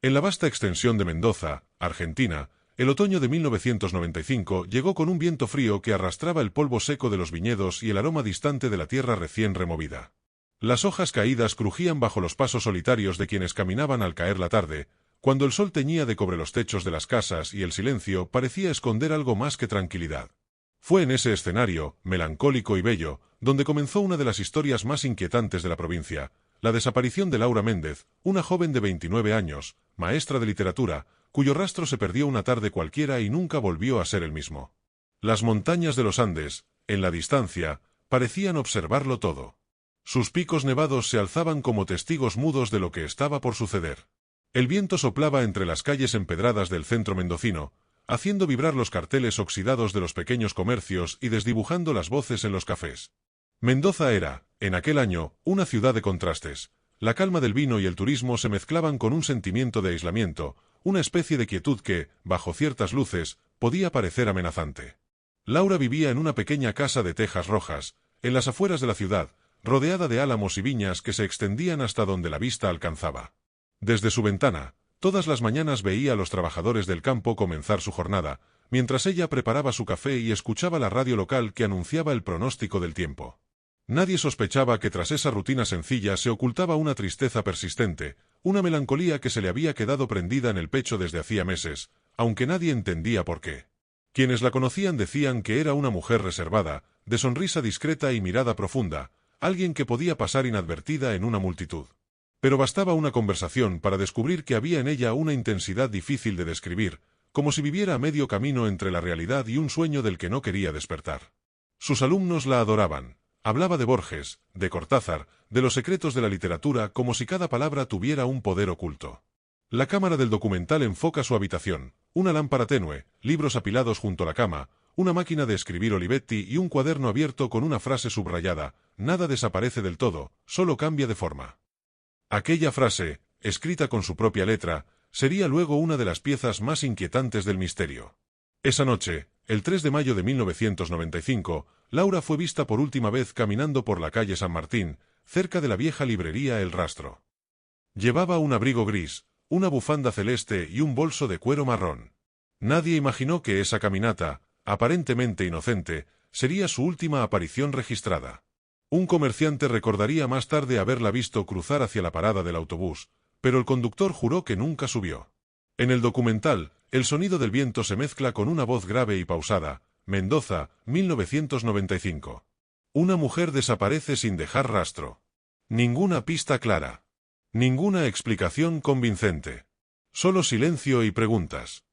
En la vasta extensión de Mendoza, Argentina, el otoño de 1995 llegó con un viento frío que arrastraba el polvo seco de los viñedos y el aroma distante de la tierra recién removida. Las hojas caídas crujían bajo los pasos solitarios de quienes caminaban al caer la tarde, cuando el sol teñía de cobre los techos de las casas y el silencio parecía esconder algo más que tranquilidad. Fue en ese escenario, melancólico y bello, donde comenzó una de las historias más inquietantes de la provincia, la desaparición de Laura Méndez, una joven de 29 años, maestra de literatura, cuyo rastro se perdió una tarde cualquiera y nunca volvió a ser el mismo. Las montañas de los Andes, en la distancia, parecían observarlo todo. Sus picos nevados se alzaban como testigos mudos de lo que estaba por suceder. El viento soplaba entre las calles empedradas del centro mendocino, haciendo vibrar los carteles oxidados de los pequeños comercios y desdibujando las voces en los cafés. Mendoza era, en aquel año, una ciudad de contrastes. La calma del vino y el turismo se mezclaban con un sentimiento de aislamiento, una especie de quietud que, bajo ciertas luces, podía parecer amenazante. Laura vivía en una pequeña casa de tejas rojas, en las afueras de la ciudad, rodeada de álamos y viñas que se extendían hasta donde la vista alcanzaba. Desde su ventana, todas las mañanas veía a los trabajadores del campo comenzar su jornada, mientras ella preparaba su café y escuchaba la radio local que anunciaba el pronóstico del tiempo. Nadie sospechaba que tras esa rutina sencilla se ocultaba una tristeza persistente, una melancolía que se le había quedado prendida en el pecho desde hacía meses, aunque nadie entendía por qué. Quienes la conocían decían que era una mujer reservada, de sonrisa discreta y mirada profunda, alguien que podía pasar inadvertida en una multitud. Pero bastaba una conversación para descubrir que había en ella una intensidad difícil de describir, como si viviera a medio camino entre la realidad y un sueño del que no quería despertar. Sus alumnos la adoraban. Hablaba de Borges, de Cortázar, de los secretos de la literatura como si cada palabra tuviera un poder oculto. La cámara del documental enfoca su habitación, una lámpara tenue, libros apilados junto a la cama, una máquina de escribir Olivetti y un cuaderno abierto con una frase subrayada: nada desaparece del todo, solo cambia de forma. Aquella frase, escrita con su propia letra, sería luego una de las piezas más inquietantes del misterio. Esa noche, el 3 de mayo de 1995, Laura fue vista por última vez caminando por la calle San Martín, cerca de la vieja librería El Rastro. Llevaba un abrigo gris, una bufanda celeste y un bolso de cuero marrón. Nadie imaginó que esa caminata, aparentemente inocente, sería su última aparición registrada. Un comerciante recordaría más tarde haberla visto cruzar hacia la parada del autobús, pero el conductor juró que nunca subió. En el documental, el sonido del viento se mezcla con una voz grave y pausada: Mendoza, 1995. Una mujer desaparece sin dejar rastro. Ninguna pista clara. Ninguna explicación convincente. Solo silencio y preguntas.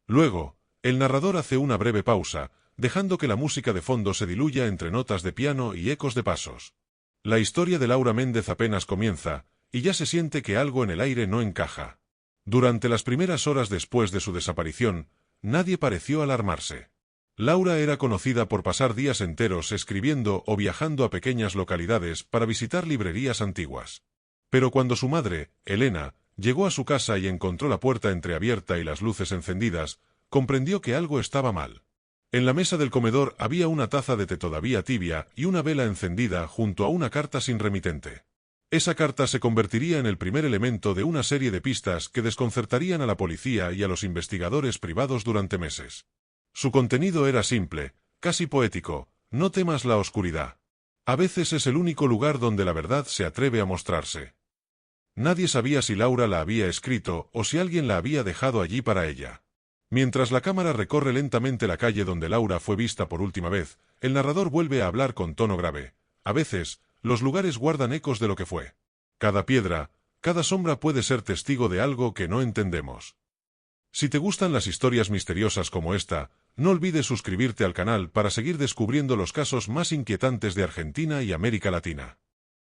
Luego, el narrador hace una breve pausa, dejando que la música de fondo se diluya entre notas de piano y ecos de pasos. La historia de Laura Méndez apenas comienza, y ya se siente que algo en el aire no encaja. Durante las primeras horas después de su desaparición, nadie pareció alarmarse. Laura era conocida por pasar días enteros escribiendo o viajando a pequeñas localidades para visitar librerías antiguas. Pero cuando su madre, Elena, llegó a su casa y encontró la puerta entreabierta y las luces encendidas, comprendió que algo estaba mal. En la mesa del comedor había una taza de té todavía tibia y una vela encendida junto a una carta sin remitente. Esa carta se convertiría en el primer elemento de una serie de pistas que desconcertarían a la policía y a los investigadores privados durante meses. Su contenido era simple, casi poético: no temas la oscuridad. A veces es el único lugar donde la verdad se atreve a mostrarse. Nadie sabía si Laura la había escrito o si alguien la había dejado allí para ella. Mientras la cámara recorre lentamente la calle donde Laura fue vista por última vez, el narrador vuelve a hablar con tono grave. A veces, los lugares guardan ecos de lo que fue. Cada piedra, cada sombra puede ser testigo de algo que no entendemos. Si te gustan las historias misteriosas como esta, no olvides suscribirte al canal para seguir descubriendo los casos más inquietantes de Argentina y América Latina.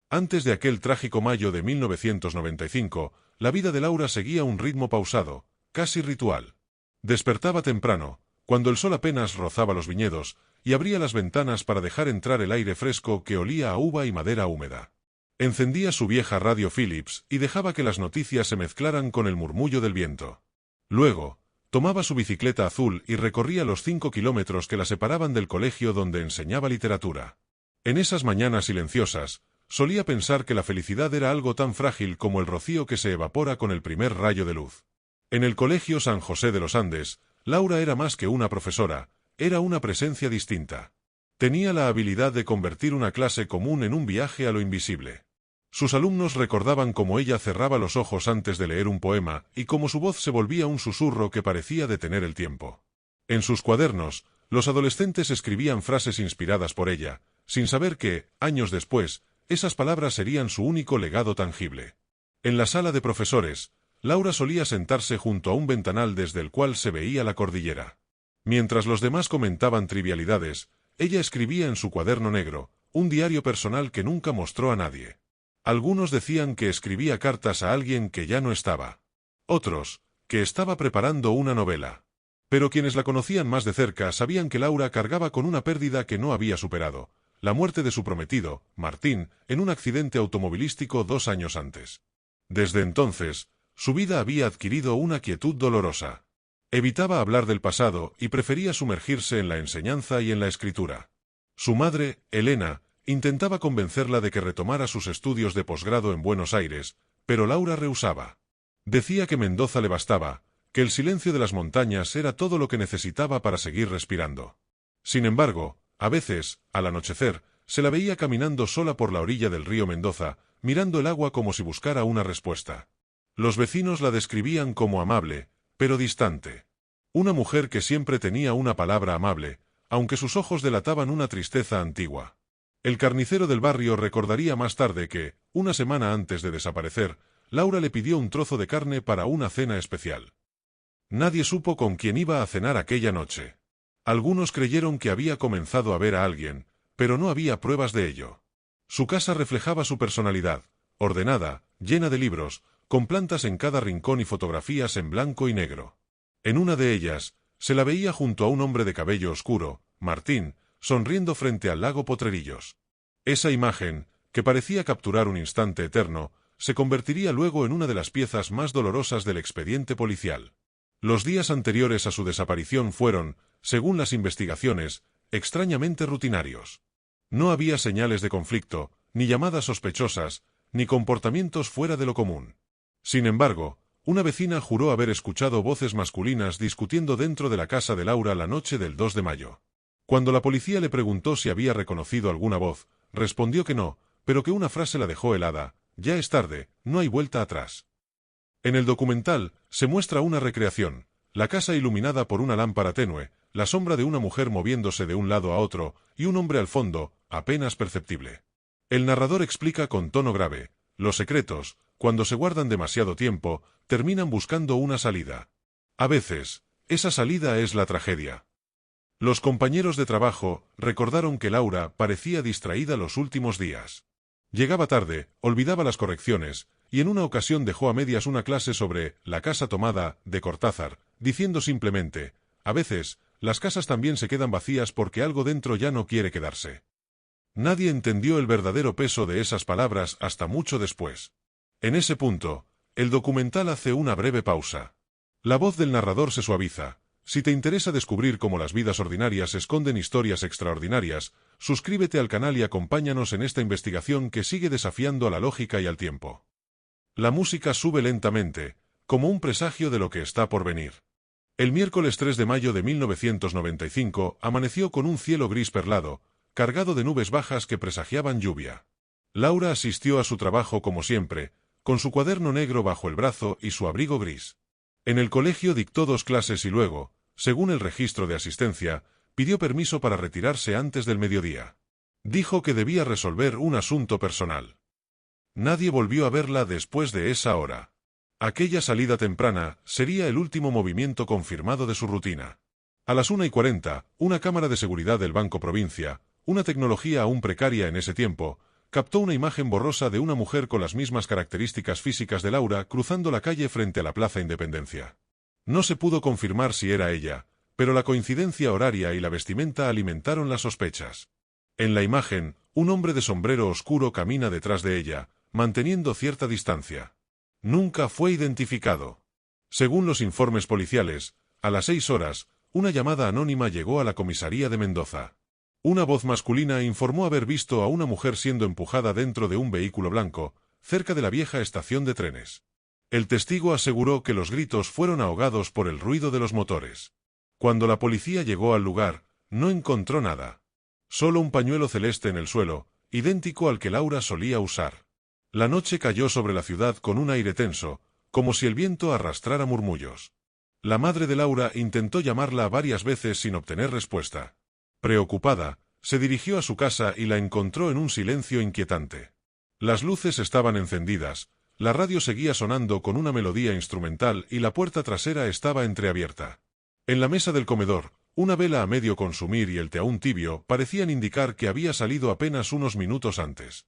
Antes de aquel trágico mayo de 1995, la vida de Laura seguía un ritmo pausado, casi ritual. Despertaba temprano, cuando el sol apenas rozaba los viñedos, y abría las ventanas para dejar entrar el aire fresco que olía a uva y madera húmeda. Encendía su vieja radio Philips y dejaba que las noticias se mezclaran con el murmullo del viento. Luego, tomaba su bicicleta azul y recorría los 5 kilómetros que la separaban del colegio donde enseñaba literatura. En esas mañanas silenciosas, solía pensar que la felicidad era algo tan frágil como el rocío que se evapora con el primer rayo de luz. En el Colegio San José de los Andes, Laura era más que una profesora, era una presencia distinta. Tenía la habilidad de convertir una clase común en un viaje a lo invisible. Sus alumnos recordaban cómo ella cerraba los ojos antes de leer un poema y cómo su voz se volvía un susurro que parecía detener el tiempo. En sus cuadernos, los adolescentes escribían frases inspiradas por ella, sin saber que, años después, esas palabras serían su único legado tangible. En la sala de profesores, Laura solía sentarse junto a un ventanal desde el cual se veía la cordillera. Mientras los demás comentaban trivialidades, ella escribía en su cuaderno negro, un diario personal que nunca mostró a nadie. Algunos decían que escribía cartas a alguien que ya no estaba. Otros, que estaba preparando una novela. Pero quienes la conocían más de cerca sabían que Laura cargaba con una pérdida que no había superado, la muerte de su prometido, Martín, en un accidente automovilístico 2 años antes. Desde entonces, su vida había adquirido una quietud dolorosa. Evitaba hablar del pasado y prefería sumergirse en la enseñanza y en la escritura. Su madre, Elena, intentaba convencerla de que retomara sus estudios de posgrado en Buenos Aires, pero Laura rehusaba. Decía que Mendoza le bastaba, que el silencio de las montañas era todo lo que necesitaba para seguir respirando. Sin embargo, a veces, al anochecer, se la veía caminando sola por la orilla del río Mendoza, mirando el agua como si buscara una respuesta. Los vecinos la describían como amable, pero distante. Una mujer que siempre tenía una palabra amable, aunque sus ojos delataban una tristeza antigua. El carnicero del barrio recordaría más tarde que, una semana antes de desaparecer, Laura le pidió un trozo de carne para una cena especial. Nadie supo con quién iba a cenar aquella noche. Algunos creyeron que había comenzado a ver a alguien, pero no había pruebas de ello. Su casa reflejaba su personalidad, ordenada, llena de libros, con plantas en cada rincón y fotografías en blanco y negro. En una de ellas, se la veía junto a un hombre de cabello oscuro, Martín, sonriendo frente al lago Potrerillos. Esa imagen, que parecía capturar un instante eterno, se convertiría luego en una de las piezas más dolorosas del expediente policial. Los días anteriores a su desaparición fueron, según las investigaciones, extrañamente rutinarios. No había señales de conflicto, ni llamadas sospechosas, ni comportamientos fuera de lo común. Sin embargo, una vecina juró haber escuchado voces masculinas discutiendo dentro de la casa de Laura la noche del 2 de mayo. Cuando la policía le preguntó si había reconocido alguna voz, respondió que no, pero que una frase la dejó helada: «Ya es tarde, no hay vuelta atrás». En el documental, se muestra una recreación, la casa iluminada por una lámpara tenue, la sombra de una mujer moviéndose de un lado a otro, y un hombre al fondo, apenas perceptible. El narrador explica con tono grave: los secretos, cuando se guardan demasiado tiempo, terminan buscando una salida. A veces, esa salida es la tragedia. Los compañeros de trabajo recordaron que Laura parecía distraída los últimos días. Llegaba tarde, olvidaba las correcciones, y en una ocasión dejó a medias una clase sobre La casa tomada, de Cortázar, diciendo simplemente: «A veces, las casas también se quedan vacías porque algo dentro ya no quiere quedarse». Nadie entendió el verdadero peso de esas palabras hasta mucho después. En ese punto, el documental hace una breve pausa. La voz del narrador se suaviza. Si te interesa descubrir cómo las vidas ordinarias esconden historias extraordinarias, suscríbete al canal y acompáñanos en esta investigación que sigue desafiando a la lógica y al tiempo. La música sube lentamente, como un presagio de lo que está por venir. El miércoles 3 de mayo de 1995 amaneció con un cielo gris perlado, cargado de nubes bajas que presagiaban lluvia. Laura asistió a su trabajo como siempre, con su cuaderno negro bajo el brazo y su abrigo gris. En el colegio dictó 2 clases y luego, según el registro de asistencia, pidió permiso para retirarse antes del mediodía. Dijo que debía resolver un asunto personal. Nadie volvió a verla después de esa hora. Aquella salida temprana sería el último movimiento confirmado de su rutina. A las 1:40, una cámara de seguridad del Banco Provincia, una tecnología aún precaria en ese tiempo, captó una imagen borrosa de una mujer con las mismas características físicas de Laura cruzando la calle frente a la Plaza Independencia. No se pudo confirmar si era ella, pero la coincidencia horaria y la vestimenta alimentaron las sospechas. En la imagen, un hombre de sombrero oscuro camina detrás de ella, manteniendo cierta distancia. Nunca fue identificado. Según los informes policiales, a las 6 horas, una llamada anónima llegó a la comisaría de Mendoza. Una voz masculina informó haber visto a una mujer siendo empujada dentro de un vehículo blanco, cerca de la vieja estación de trenes. El testigo aseguró que los gritos fueron ahogados por el ruido de los motores. Cuando la policía llegó al lugar, no encontró nada. Solo un pañuelo celeste en el suelo, idéntico al que Laura solía usar. La noche cayó sobre la ciudad con un aire tenso, como si el viento arrastrara murmullos. La madre de Laura intentó llamarla varias veces sin obtener respuesta. Preocupada, se dirigió a su casa y la encontró en un silencio inquietante. Las luces estaban encendidas, la radio seguía sonando con una melodía instrumental y la puerta trasera estaba entreabierta. En la mesa del comedor, una vela a medio consumir y el té aún tibio parecían indicar que había salido apenas unos minutos antes.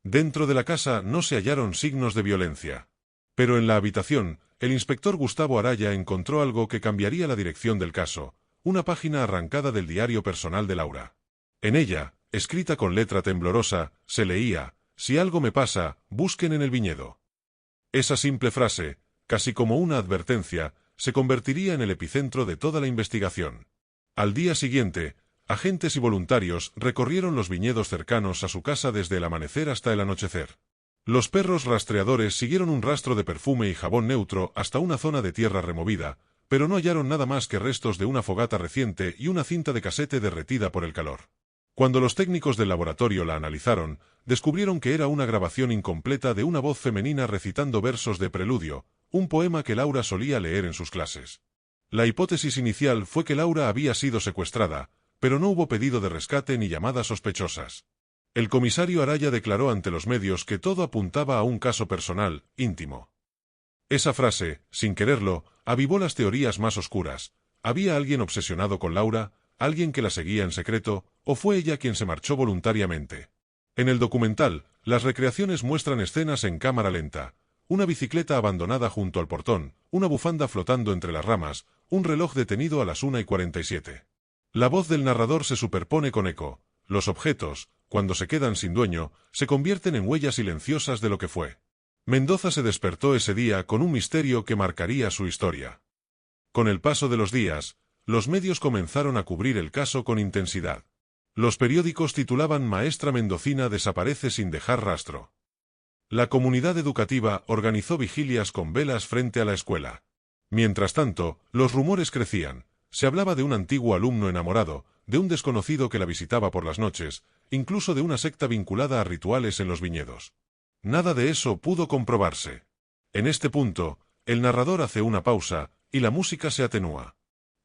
Dentro de la casa no se hallaron signos de violencia. Pero en la habitación, el inspector Gustavo Araya encontró algo que cambiaría la dirección del caso, una página arrancada del diario personal de Laura. En ella, escrita con letra temblorosa, se leía: «Si algo me pasa, busquen en el viñedo». Esa simple frase, casi como una advertencia, se convertiría en el epicentro de toda la investigación. Al día siguiente, agentes y voluntarios recorrieron los viñedos cercanos a su casa desde el amanecer hasta el anochecer. Los perros rastreadores siguieron un rastro de perfume y jabón neutro hasta una zona de tierra removida, pero no hallaron nada más que restos de una fogata reciente y una cinta de casete derretida por el calor. Cuando los técnicos del laboratorio la analizaron, descubrieron que era una grabación incompleta de una voz femenina recitando versos de Preludio, un poema que Laura solía leer en sus clases. La hipótesis inicial fue que Laura había sido secuestrada, pero no hubo pedido de rescate ni llamadas sospechosas. El comisario Araya declaró ante los medios que todo apuntaba a un caso personal, íntimo. Esa frase, sin quererlo, avivó las teorías más oscuras. ¿Había alguien obsesionado con Laura, alguien que la seguía en secreto, o fue ella quien se marchó voluntariamente? En el documental, las recreaciones muestran escenas en cámara lenta: una bicicleta abandonada junto al portón, una bufanda flotando entre las ramas, un reloj detenido a las 1:47. La voz del narrador se superpone con eco. Los objetos, cuando se quedan sin dueño, se convierten en huellas silenciosas de lo que fue. Mendoza se despertó ese día con un misterio que marcaría su historia. Con el paso de los días, los medios comenzaron a cubrir el caso con intensidad. Los periódicos titulaban «Maestra mendocina desaparece sin dejar rastro». La comunidad educativa organizó vigilias con velas frente a la escuela. Mientras tanto, los rumores crecían. Se hablaba de un antiguo alumno enamorado, de un desconocido que la visitaba por las noches, incluso de una secta vinculada a rituales en los viñedos. Nada de eso pudo comprobarse. En este punto, el narrador hace una pausa, y la música se atenúa.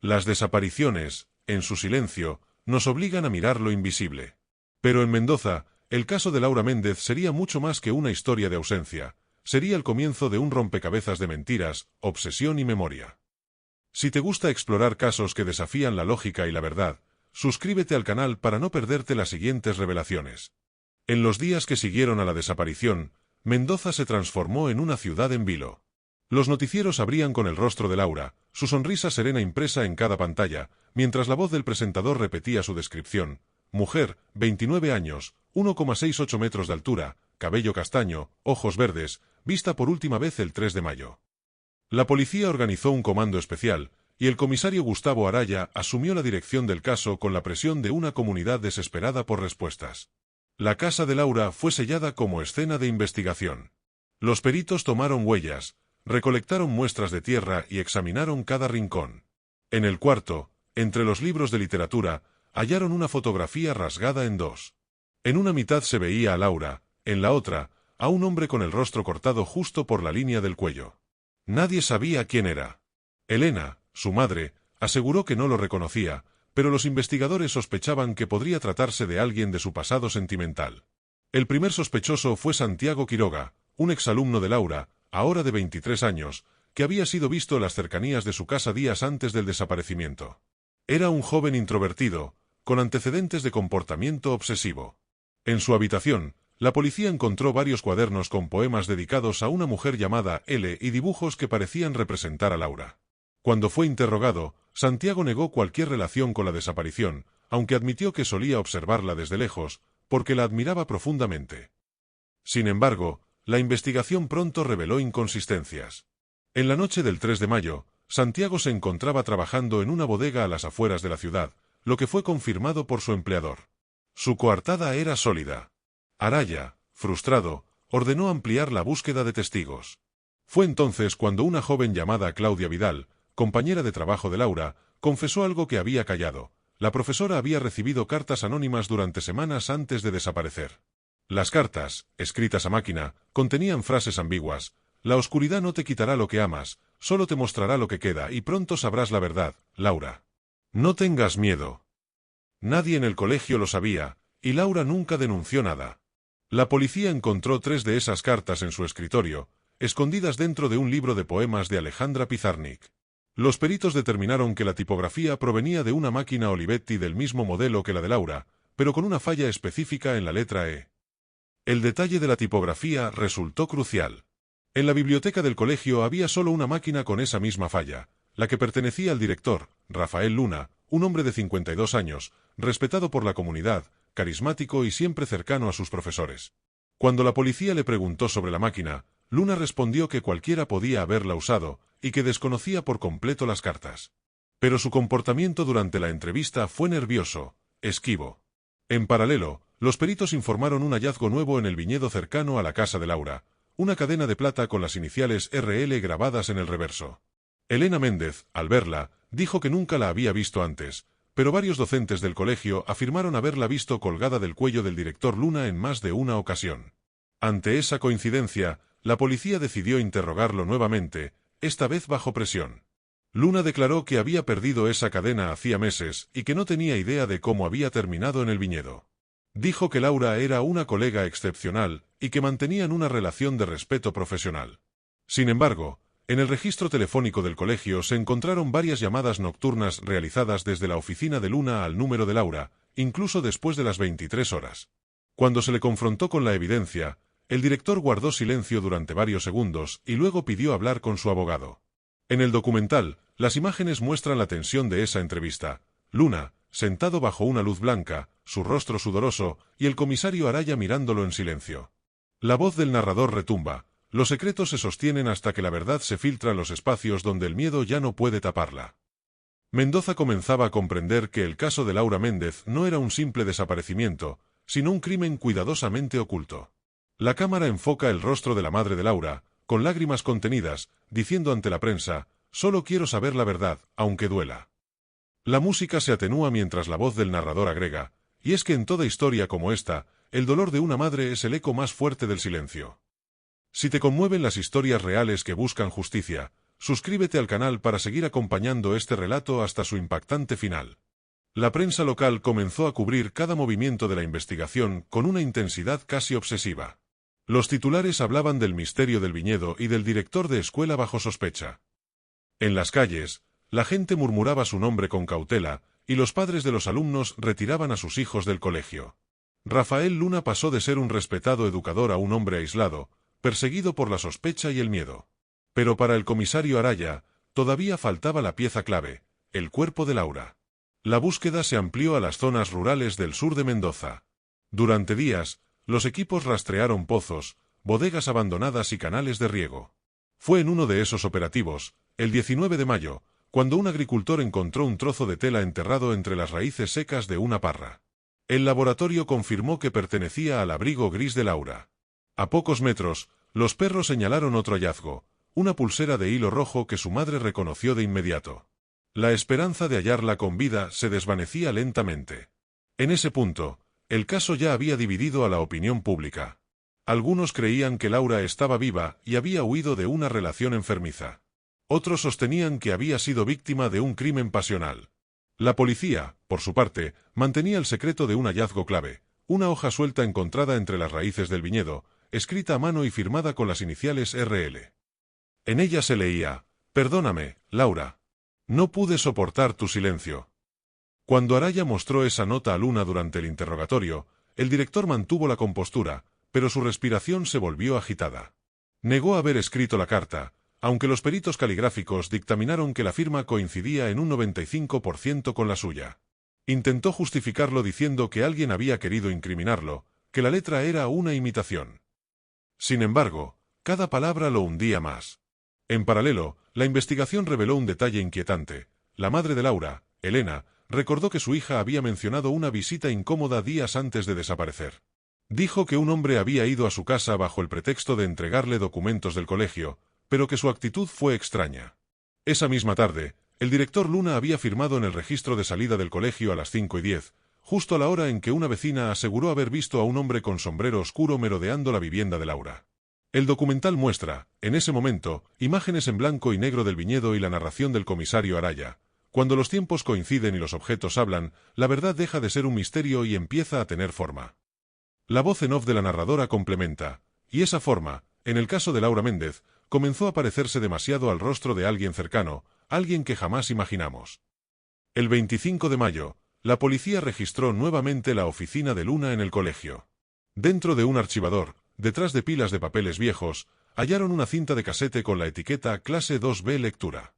Las desapariciones, en su silencio, nos obligan a mirar lo invisible. Pero en Mendoza, el caso de Laura Méndez sería mucho más que una historia de ausencia, sería el comienzo de un rompecabezas de mentiras, obsesión y memoria. Si te gusta explorar casos que desafían la lógica y la verdad, suscríbete al canal para no perderte las siguientes revelaciones. En los días que siguieron a la desaparición, Mendoza se transformó en una ciudad en vilo. Los noticieros abrían con el rostro de Laura, su sonrisa serena impresa en cada pantalla, mientras la voz del presentador repetía su descripción: mujer, 29 años, 1,68 metros de altura, cabello castaño, ojos verdes, vista por última vez el 3 de mayo. La policía organizó un comando especial, y el comisario Gustavo Araya asumió la dirección del caso con la presión de una comunidad desesperada por respuestas. La casa de Laura fue sellada como escena de investigación. Los peritos tomaron huellas, recolectaron muestras de tierra y examinaron cada rincón. En el cuarto, entre los libros de literatura, hallaron una fotografía rasgada en dos. En una mitad se veía a Laura, en la otra, a un hombre con el rostro cortado justo por la línea del cuello. Nadie sabía quién era. Elena, su madre, aseguró que no lo reconocía, pero los investigadores sospechaban que podría tratarse de alguien de su pasado sentimental. El primer sospechoso fue Santiago Quiroga, un exalumno de Laura, ahora de 23 años, que había sido visto en las cercanías de su casa días antes del desaparecimiento. Era un joven introvertido, con antecedentes de comportamiento obsesivo. En su habitación, la policía encontró varios cuadernos con poemas dedicados a una mujer llamada L y dibujos que parecían representar a Laura. Cuando fue interrogado, Santiago negó cualquier relación con la desaparición, aunque admitió que solía observarla desde lejos, porque la admiraba profundamente. Sin embargo, la investigación pronto reveló inconsistencias. En la noche del 3 de mayo, Santiago se encontraba trabajando en una bodega a las afueras de la ciudad, lo que fue confirmado por su empleador. Su coartada era sólida. Araya, frustrado, ordenó ampliar la búsqueda de testigos. Fue entonces cuando una joven llamada Claudia Vidal, compañera de trabajo de Laura, confesó algo que había callado. La profesora había recibido cartas anónimas durante semanas antes de desaparecer. Las cartas, escritas a máquina, contenían frases ambiguas. La oscuridad no te quitará lo que amas, solo te mostrará lo que queda y pronto sabrás la verdad, Laura. No tengas miedo. Nadie en el colegio lo sabía, y Laura nunca denunció nada. La policía encontró 3 de esas cartas en su escritorio, escondidas dentro de un libro de poemas de Alejandra Pizarnik. Los peritos determinaron que la tipografía provenía de una máquina Olivetti del mismo modelo que la de Laura, pero con una falla específica en la letra E. El detalle de la tipografía resultó crucial. En la biblioteca del colegio había solo una máquina con esa misma falla, la que pertenecía al director, Rafael Luna, un hombre de 52 años, respetado por la comunidad, carismático y siempre cercano a sus profesores. Cuando la policía le preguntó sobre la máquina, Luna respondió que cualquiera podía haberla usado y que desconocía por completo las cartas. Pero su comportamiento durante la entrevista fue nervioso, esquivo. En paralelo, los peritos informaron un hallazgo nuevo en el viñedo cercano a la casa de Laura, una cadena de plata con las iniciales RL grabadas en el reverso. Elena Méndez, al verla, dijo que nunca la había visto antes, pero varios docentes del colegio afirmaron haberla visto colgada del cuello del director Luna en más de una ocasión. Ante esa coincidencia, la policía decidió interrogarlo nuevamente, esta vez bajo presión. Luna declaró que había perdido esa cadena hacía meses y que no tenía idea de cómo había terminado en el viñedo. Dijo que Laura era una colega excepcional y que mantenían una relación de respeto profesional. Sin embargo, en el registro telefónico del colegio se encontraron varias llamadas nocturnas realizadas desde la oficina de Luna al número de Laura, incluso después de las 23 horas. Cuando se le confrontó con la evidencia, el director guardó silencio durante varios segundos y luego pidió hablar con su abogado. En el documental, las imágenes muestran la tensión de esa entrevista. Luna, sentado bajo una luz blanca, su rostro sudoroso, y el comisario Araya mirándolo en silencio. La voz del narrador retumba. Los secretos se sostienen hasta que la verdad se filtra en los espacios donde el miedo ya no puede taparla. Mendoza comenzaba a comprender que el caso de Laura Méndez no era un simple desaparecimiento, sino un crimen cuidadosamente oculto. La cámara enfoca el rostro de la madre de Laura, con lágrimas contenidas, diciendo ante la prensa, «Solo quiero saber la verdad, aunque duela». La música se atenúa mientras la voz del narrador agrega, «Y es que en toda historia como esta, el dolor de una madre es el eco más fuerte del silencio». Si te conmueven las historias reales que buscan justicia, suscríbete al canal para seguir acompañando este relato hasta su impactante final. La prensa local comenzó a cubrir cada movimiento de la investigación con una intensidad casi obsesiva. Los titulares hablaban del misterio del viñedo y del director de escuela bajo sospecha. En las calles, la gente murmuraba su nombre con cautela, y los padres de los alumnos retiraban a sus hijos del colegio. Rafael Luna pasó de ser un respetado educador a un hombre aislado, perseguido por la sospecha y el miedo. Pero para el comisario Araya, todavía faltaba la pieza clave, el cuerpo de Laura. La búsqueda se amplió a las zonas rurales del sur de Mendoza. Durante días, los equipos rastrearon pozos, bodegas abandonadas y canales de riego. Fue en uno de esos operativos, el 19 de mayo, cuando un agricultor encontró un trozo de tela enterrado entre las raíces secas de una parra. El laboratorio confirmó que pertenecía al abrigo gris de Laura. A pocos metros, los perros señalaron otro hallazgo, una pulsera de hilo rojo que su madre reconoció de inmediato. La esperanza de hallarla con vida se desvanecía lentamente. En ese punto, el caso ya había dividido a la opinión pública. Algunos creían que Laura estaba viva y había huido de una relación enfermiza. Otros sostenían que había sido víctima de un crimen pasional. La policía, por su parte, mantenía el secreto de un hallazgo clave, una hoja suelta encontrada entre las raíces del viñedo, escrita a mano y firmada con las iniciales RL. En ella se leía, «Perdóname, Laura. No pude soportar tu silencio». Cuando Araya mostró esa nota a Luna durante el interrogatorio, el director mantuvo la compostura, pero su respiración se volvió agitada. Negó haber escrito la carta, aunque los peritos caligráficos dictaminaron que la firma coincidía en un 95% con la suya. Intentó justificarlo diciendo que alguien había querido incriminarlo, que la letra era una imitación. Sin embargo, cada palabra lo hundía más. En paralelo, la investigación reveló un detalle inquietante. La madre de Laura, Elena, recordó que su hija había mencionado una visita incómoda días antes de desaparecer. Dijo que un hombre había ido a su casa bajo el pretexto de entregarle documentos del colegio, pero que su actitud fue extraña. Esa misma tarde, el director Luna había firmado en el registro de salida del colegio a las 5:10, justo a la hora en que una vecina aseguró haber visto a un hombre con sombrero oscuro merodeando la vivienda de Laura. El documental muestra, en ese momento, imágenes en blanco y negro del viñedo y la narración del comisario Araya. Cuando los tiempos coinciden y los objetos hablan, la verdad deja de ser un misterio y empieza a tener forma. La voz en off de la narradora complementa, y esa forma, en el caso de Laura Méndez, comenzó a parecerse demasiado al rostro de alguien cercano, alguien que jamás imaginamos. El 25 de mayo, la policía registró nuevamente la oficina de Luna en el colegio. Dentro de un archivador, detrás de pilas de papeles viejos, hallaron una cinta de casete con la etiqueta Clase 2B Lectura.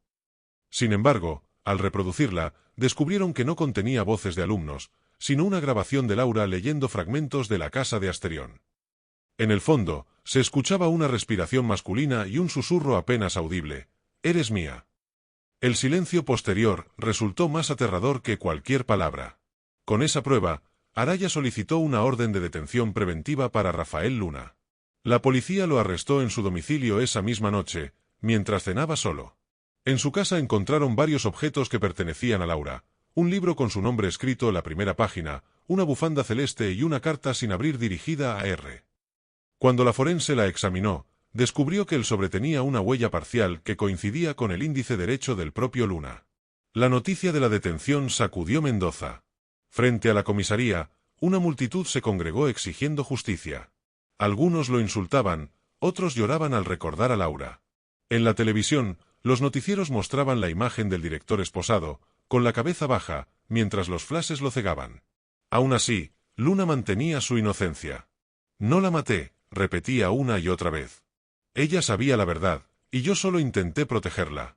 Sin embargo, al reproducirla, descubrieron que no contenía voces de alumnos, sino una grabación de Laura leyendo fragmentos de La casa de Asterión. En el fondo, se escuchaba una respiración masculina y un susurro apenas audible: «Eres mía». El silencio posterior resultó más aterrador que cualquier palabra. Con esa prueba, Araya solicitó una orden de detención preventiva para Rafael Luna. La policía lo arrestó en su domicilio esa misma noche, mientras cenaba solo. En su casa encontraron varios objetos que pertenecían a Laura: un libro con su nombre escrito en la primera página, una bufanda celeste y una carta sin abrir dirigida a R. Cuando la forense la examinó, descubrió que el sobre tenía una huella parcial que coincidía con el índice derecho del propio Luna. La noticia de la detención sacudió Mendoza. Frente a la comisaría, una multitud se congregó exigiendo justicia. Algunos lo insultaban, otros lloraban al recordar a Laura. En la televisión, los noticieros mostraban la imagen del director esposado, con la cabeza baja, mientras los flashes lo cegaban. Aún así, Luna mantenía su inocencia. «No la maté», repetía una y otra vez. «Ella sabía la verdad, y yo solo intenté protegerla».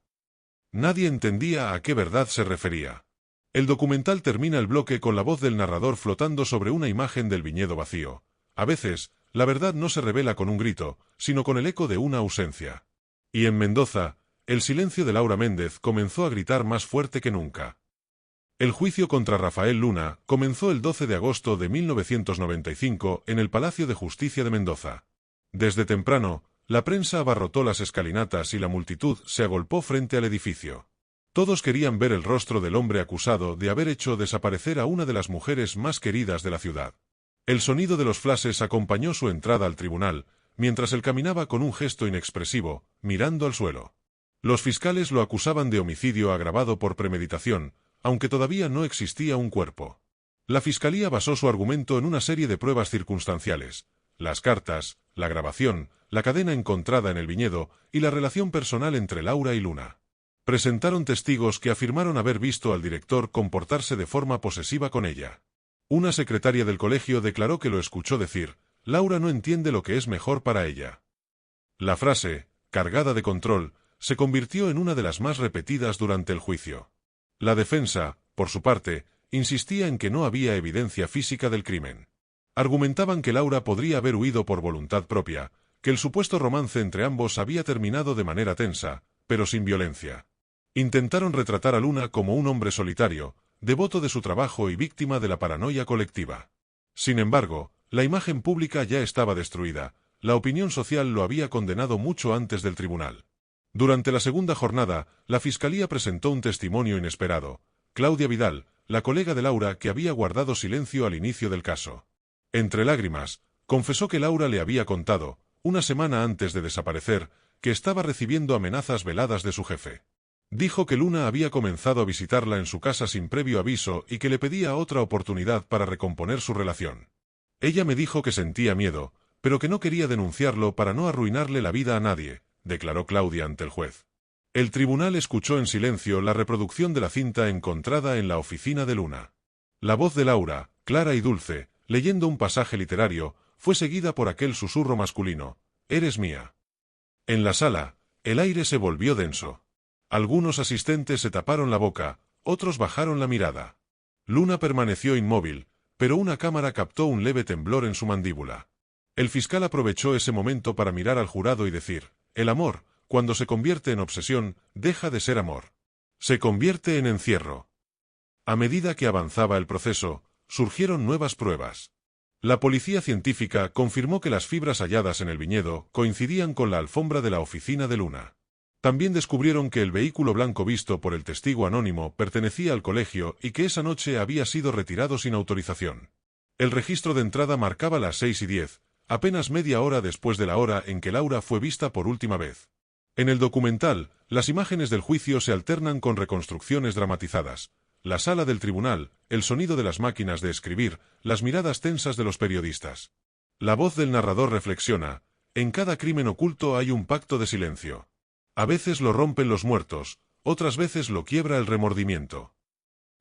Nadie entendía a qué verdad se refería. El documental termina el bloque con la voz del narrador flotando sobre una imagen del viñedo vacío. A veces, la verdad no se revela con un grito, sino con el eco de una ausencia. Y en Mendoza, el silencio de Laura Méndez comenzó a gritar más fuerte que nunca. El juicio contra Rafael Luna comenzó el 12 de agosto de 1995 en el Palacio de Justicia de Mendoza. Desde temprano, la prensa abarrotó las escalinatas y la multitud se agolpó frente al edificio. Todos querían ver el rostro del hombre acusado de haber hecho desaparecer a una de las mujeres más queridas de la ciudad. El sonido de los flashes acompañó su entrada al tribunal, mientras él caminaba con un gesto inexpresivo, mirando al suelo. Los fiscales lo acusaban de homicidio agravado por premeditación, aunque todavía no existía un cuerpo. La fiscalía basó su argumento en una serie de pruebas circunstanciales: las cartas, la grabación, la cadena encontrada en el viñedo y la relación personal entre Laura y Luna. Presentaron testigos que afirmaron haber visto al director comportarse de forma posesiva con ella. Una secretaria del colegio declaró que lo escuchó decir: «Laura no entiende lo que es mejor para ella». La frase, cargada de control, se convirtió en una de las más repetidas durante el juicio. La defensa, por su parte, insistía en que no había evidencia física del crimen. Argumentaban que Laura podría haber huido por voluntad propia, que el supuesto romance entre ambos había terminado de manera tensa, pero sin violencia. Intentaron retratar a Luna como un hombre solitario, devoto de su trabajo y víctima de la paranoia colectiva. Sin embargo, la imagen pública ya estaba destruida, la opinión social lo había condenado mucho antes del tribunal. Durante la segunda jornada, la fiscalía presentó un testimonio inesperado: Claudia Vidal, la colega de Laura que había guardado silencio al inicio del caso. Entre lágrimas, confesó que Laura le había contado, una semana antes de desaparecer, que estaba recibiendo amenazas veladas de su jefe. Dijo que Luna había comenzado a visitarla en su casa sin previo aviso y que le pedía otra oportunidad para recomponer su relación. «Ella me dijo que sentía miedo, pero que no quería denunciarlo para no arruinarle la vida a nadie», declaró Claudia ante el juez. El tribunal escuchó en silencio la reproducción de la cinta encontrada en la oficina de Luna. La voz de Laura, clara y dulce, leyendo un pasaje literario, fue seguida por aquel susurro masculino: «Eres mía». En la sala, el aire se volvió denso. Algunos asistentes se taparon la boca, otros bajaron la mirada. Luna permaneció inmóvil, pero una cámara captó un leve temblor en su mandíbula. El fiscal aprovechó ese momento para mirar al jurado y decir: «El amor, cuando se convierte en obsesión, deja de ser amor. Se convierte en encierro». A medida que avanzaba el proceso, surgieron nuevas pruebas. La policía científica confirmó que las fibras halladas en el viñedo coincidían con la alfombra de la oficina de Luna. También descubrieron que el vehículo blanco visto por el testigo anónimo pertenecía al colegio y que esa noche había sido retirado sin autorización. El registro de entrada marcaba las 6:10, apenas media hora después de la hora en que Laura fue vista por última vez. En el documental, las imágenes del juicio se alternan con reconstrucciones dramatizadas. La sala del tribunal, el sonido de las máquinas de escribir, las miradas tensas de los periodistas. La voz del narrador reflexiona: en cada crimen oculto hay un pacto de silencio. A veces lo rompen los muertos, otras veces lo quiebra el remordimiento.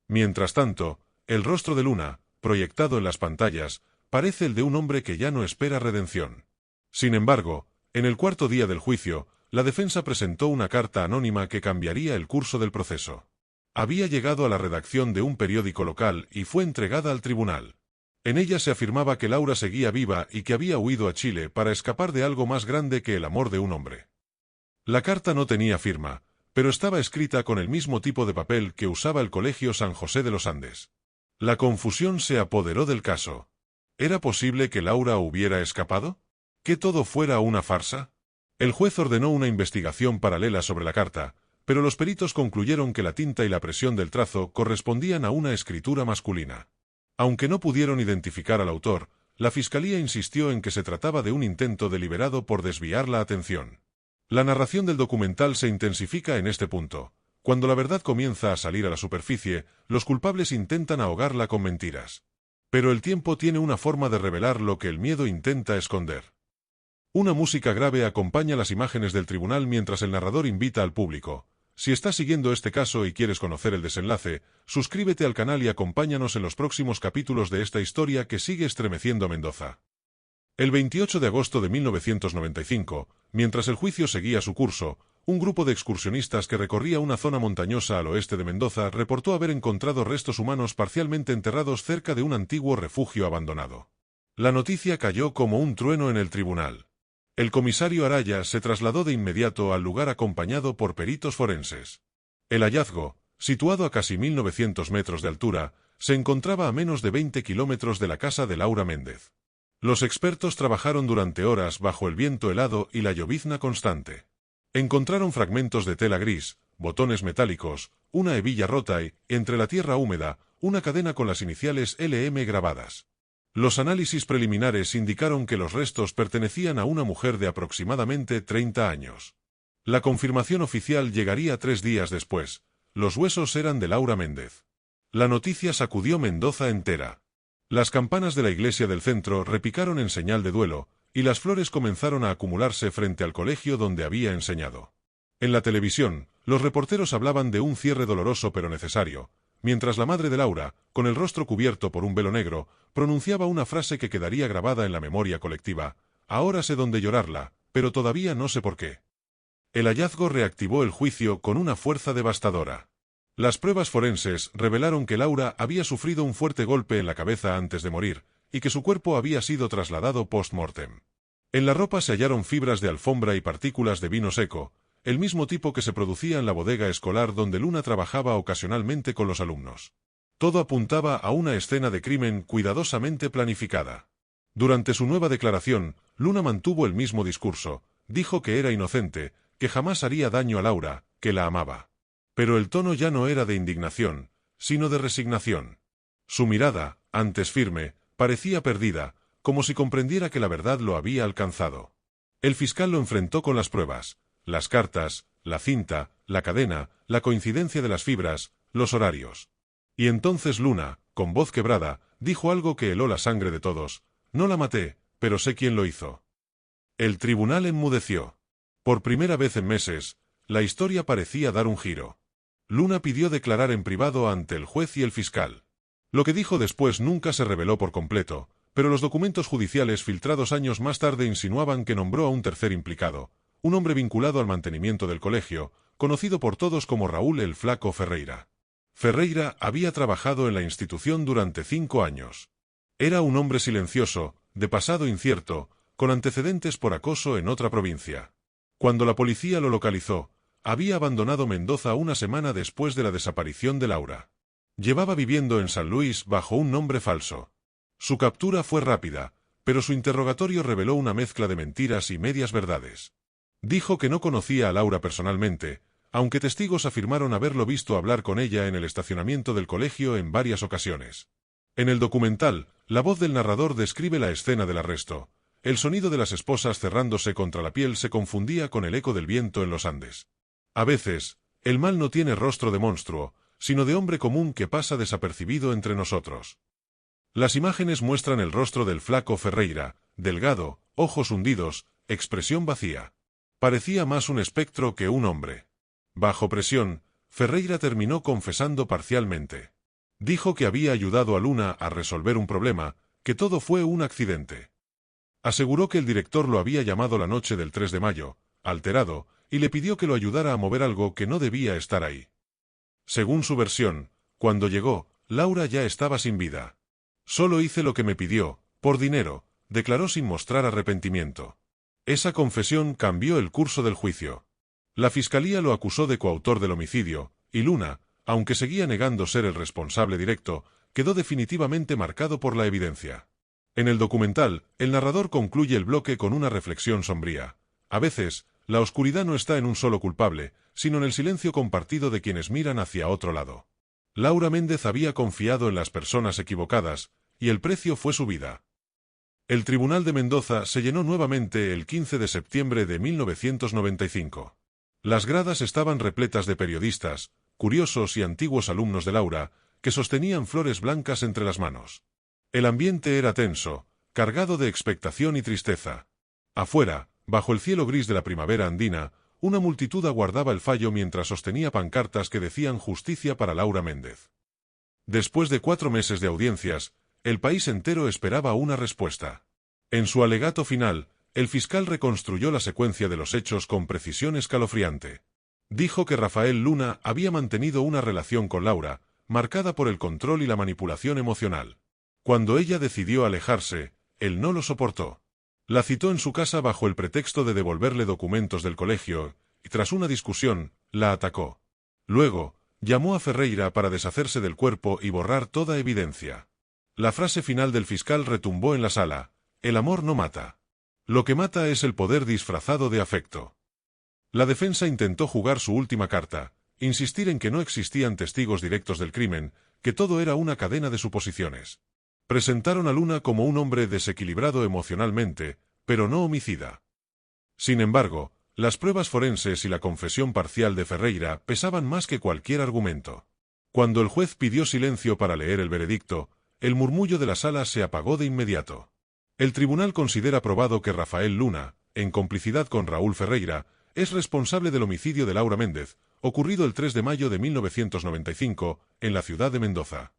Mientras tanto, el rostro de Luna, proyectado en las pantallas, parece el de un hombre que ya no espera redención. Sin embargo, en el cuarto día del juicio, la defensa presentó una carta anónima que cambiaría el curso del proceso. Había llegado a la redacción de un periódico local y fue entregada al tribunal. En ella se afirmaba que Laura seguía viva y que había huido a Chile para escapar de algo más grande que el amor de un hombre. La carta no tenía firma, pero estaba escrita con el mismo tipo de papel que usaba el Colegio San José de los Andes. La confusión se apoderó del caso. ¿Era posible que Laura hubiera escapado? ¿Que todo fuera una farsa? El juez ordenó una investigación paralela sobre la carta, pero los peritos concluyeron que la tinta y la presión del trazo correspondían a una escritura masculina. Aunque no pudieron identificar al autor, la fiscalía insistió en que se trataba de un intento deliberado por desviar la atención. La narración del documental se intensifica en este punto. Cuando la verdad comienza a salir a la superficie, los culpables intentan ahogarla con mentiras. Pero el tiempo tiene una forma de revelar lo que el miedo intenta esconder. Una música grave acompaña las imágenes del tribunal mientras el narrador invita al público: si estás siguiendo este caso y quieres conocer el desenlace, suscríbete al canal y acompáñanos en los próximos capítulos de esta historia que sigue estremeciendo a Mendoza. El 28 de agosto de 1995, mientras el juicio seguía su curso, un grupo de excursionistas que recorría una zona montañosa al oeste de Mendoza reportó haber encontrado restos humanos parcialmente enterrados cerca de un antiguo refugio abandonado. La noticia cayó como un trueno en el tribunal. El comisario Araya se trasladó de inmediato al lugar acompañado por peritos forenses. El hallazgo, situado a casi 1900 metros de altura, se encontraba a menos de 20 kilómetros de la casa de Laura Méndez. Los expertos trabajaron durante horas bajo el viento helado y la llovizna constante. Encontraron fragmentos de tela gris, botones metálicos, una hebilla rota y, entre la tierra húmeda, una cadena con las iniciales LM grabadas. Los análisis preliminares indicaron que los restos pertenecían a una mujer de aproximadamente 30 años. La confirmación oficial llegaría 3 días después. Los huesos eran de Laura Méndez. La noticia sacudió Mendoza entera. Las campanas de la iglesia del centro repicaron en señal de duelo, y las flores comenzaron a acumularse frente al colegio donde había enseñado. En la televisión, los reporteros hablaban de un cierre doloroso pero necesario, mientras la madre de Laura, con el rostro cubierto por un velo negro, pronunciaba una frase que quedaría grabada en la memoria colectiva: ahora sé dónde llorarla, pero todavía no sé por qué. El hallazgo reactivó el juicio con una fuerza devastadora. Las pruebas forenses revelaron que Laura había sufrido un fuerte golpe en la cabeza antes de morir, y que su cuerpo había sido trasladado post-mortem. En la ropa se hallaron fibras de alfombra y partículas de vino seco, el mismo tipo que se producía en la bodega escolar donde Luna trabajaba ocasionalmente con los alumnos. Todo apuntaba a una escena de crimen cuidadosamente planificada. Durante su nueva declaración, Luna mantuvo el mismo discurso: dijo que era inocente, que jamás haría daño a Laura, que la amaba. Pero el tono ya no era de indignación, sino de resignación. Su mirada, antes firme, parecía perdida, como si comprendiera que la verdad lo había alcanzado. El fiscal lo enfrentó con las pruebas: las cartas, la cinta, la cadena, la coincidencia de las fibras, los horarios. Y entonces Luna, con voz quebrada, dijo algo que heló la sangre de todos: no la maté, pero sé quién lo hizo. El tribunal enmudeció. Por primera vez en meses, la historia parecía dar un giro. Luna pidió declarar en privado ante el juez y el fiscal. Lo que dijo después nunca se reveló por completo, pero los documentos judiciales filtrados años más tarde insinuaban que nombró a un tercer implicado, un hombre vinculado al mantenimiento del colegio, conocido por todos como Raúl el Flaco Ferreira. Ferreira había trabajado en la institución durante 5 años. Era un hombre silencioso, de pasado incierto, con antecedentes por acoso en otra provincia. Cuando la policía lo localizó, había abandonado Mendoza una semana después de la desaparición de Laura. Llevaba viviendo en San Luis bajo un nombre falso. Su captura fue rápida, pero su interrogatorio reveló una mezcla de mentiras y medias verdades. Dijo que no conocía a Laura personalmente, aunque testigos afirmaron haberlo visto hablar con ella en el estacionamiento del colegio en varias ocasiones. En el documental, la voz del narrador describe la escena del arresto. El sonido de las esposas cerrándose contra la piel se confundía con el eco del viento en los Andes. A veces, el mal no tiene rostro de monstruo, sino de hombre común que pasa desapercibido entre nosotros. Las imágenes muestran el rostro del flaco Ferreira, delgado, ojos hundidos, expresión vacía. Parecía más un espectro que un hombre. Bajo presión, Ferreira terminó confesando parcialmente. Dijo que había ayudado a Luna a resolver un problema, que todo fue un accidente. Aseguró que el director lo había llamado la noche del 3 de mayo, alterado, y le pidió que lo ayudara a mover algo que no debía estar ahí. Según su versión, cuando llegó, Laura ya estaba sin vida. Solo hice lo que me pidió, por dinero, declaró sin mostrar arrepentimiento. Esa confesión cambió el curso del juicio. La fiscalía lo acusó de coautor del homicidio, y Luna, aunque seguía negando ser el responsable directo, quedó definitivamente marcado por la evidencia. En el documental, el narrador concluye el bloque con una reflexión sombría. A veces, la oscuridad no está en un solo culpable, sino en el silencio compartido de quienes miran hacia otro lado. Laura Méndez había confiado en las personas equivocadas, y el precio fue su vida. El Tribunal de Mendoza se llenó nuevamente el 15 de septiembre de 1995. Las gradas estaban repletas de periodistas, curiosos y antiguos alumnos de Laura, que sostenían flores blancas entre las manos. El ambiente era tenso, cargado de expectación y tristeza. Afuera, bajo el cielo gris de la primavera andina, una multitud aguardaba el fallo mientras sostenía pancartas que decían justicia para Laura Méndez. Después de 4 meses de audiencias, el país entero esperaba una respuesta. En su alegato final, el fiscal reconstruyó la secuencia de los hechos con precisión escalofriante. Dijo que Rafael Luna había mantenido una relación con Laura, marcada por el control y la manipulación emocional. Cuando ella decidió alejarse, él no lo soportó. La citó en su casa bajo el pretexto de devolverle documentos del colegio, y tras una discusión, la atacó. Luego, llamó a Ferreira para deshacerse del cuerpo y borrar toda evidencia. La frase final del fiscal retumbó en la sala: el amor no mata. Lo que mata es el poder disfrazado de afecto. La defensa intentó jugar su última carta, insistir en que no existían testigos directos del crimen, que todo era una cadena de suposiciones. Presentaron a Luna como un hombre desequilibrado emocionalmente, pero no homicida. Sin embargo, las pruebas forenses y la confesión parcial de Ferreira pesaban más que cualquier argumento. Cuando el juez pidió silencio para leer el veredicto, el murmullo de la sala se apagó de inmediato. El tribunal considera probado que Rafael Luna, en complicidad con Raúl Ferreira, es responsable del homicidio de Laura Méndez, ocurrido el 3 de mayo de 1995, en la ciudad de Mendoza.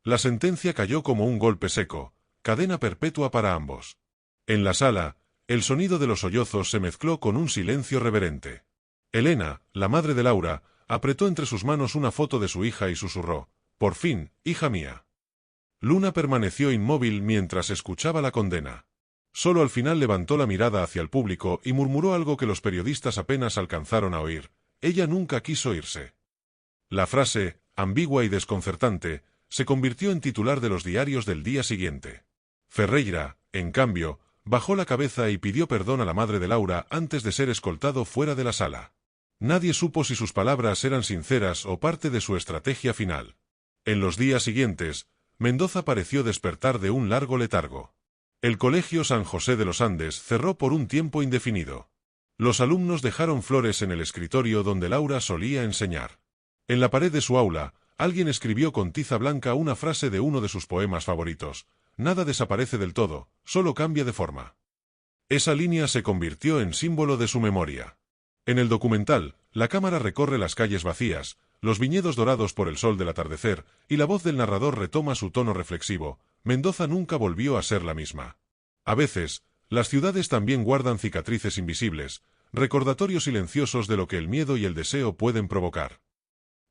La sentencia cayó como un golpe seco, cadena perpetua para ambos. En la sala, el sonido de los sollozos se mezcló con un silencio reverente. Elena, la madre de Laura, apretó entre sus manos una foto de su hija y susurró: «Por fin, hija mía». Luna permaneció inmóvil mientras escuchaba la condena. Solo al final levantó la mirada hacia el público y murmuró algo que los periodistas apenas alcanzaron a oír: «Ella nunca quiso irse». La frase, ambigua y desconcertante, se convirtió en titular de los diarios del día siguiente. Ferreira, en cambio, bajó la cabeza y pidió perdón a la madre de Laura antes de ser escoltado fuera de la sala. Nadie supo si sus palabras eran sinceras o parte de su estrategia final. En los días siguientes, Mendoza pareció despertar de un largo letargo. El Colegio San José de los Andes cerró por un tiempo indefinido. Los alumnos dejaron flores en el escritorio donde Laura solía enseñar. En la pared de su aula, alguien escribió con tiza blanca una frase de uno de sus poemas favoritos: «Nada desaparece del todo, solo cambia de forma». Esa línea se convirtió en símbolo de su memoria. En el documental, la cámara recorre las calles vacías, los viñedos dorados por el sol del atardecer, y la voz del narrador retoma su tono reflexivo: Mendoza nunca volvió a ser la misma. A veces, las ciudades también guardan cicatrices invisibles, recordatorios silenciosos de lo que el miedo y el deseo pueden provocar.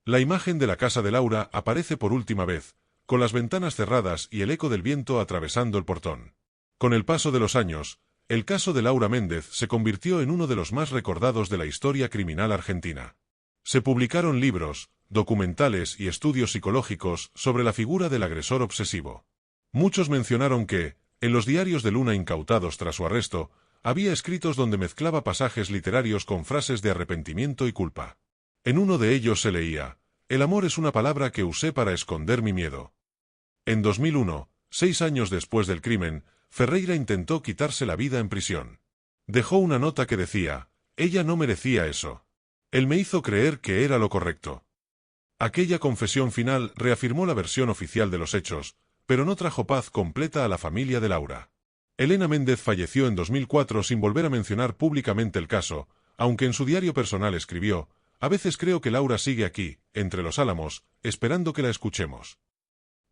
La imagen de la casa de Laura aparece por última vez, con las ventanas cerradas y el eco del viento atravesando el portón. Con el paso de los años, el caso de Laura Méndez se convirtió en uno de los más recordados de la historia criminal argentina. Se publicaron libros, documentales y estudios psicológicos sobre la figura del agresor obsesivo. Muchos mencionaron que, en los diarios de Luna incautados tras su arresto, había escritos donde mezclaba pasajes literarios con frases de arrepentimiento y culpa. En uno de ellos se leía: «El amor es una palabra que usé para esconder mi miedo». En 2001, 6 años después del crimen, Ferreira intentó quitarse la vida en prisión. Dejó una nota que decía: «Ella no merecía eso. Él me hizo creer que era lo correcto». Aquella confesión final reafirmó la versión oficial de los hechos, pero no trajo paz completa a la familia de Laura. Elena Méndez falleció en 2004 sin volver a mencionar públicamente el caso, aunque en su diario personal escribió: «A veces creo que Laura sigue aquí, entre los álamos, esperando que la escuchemos».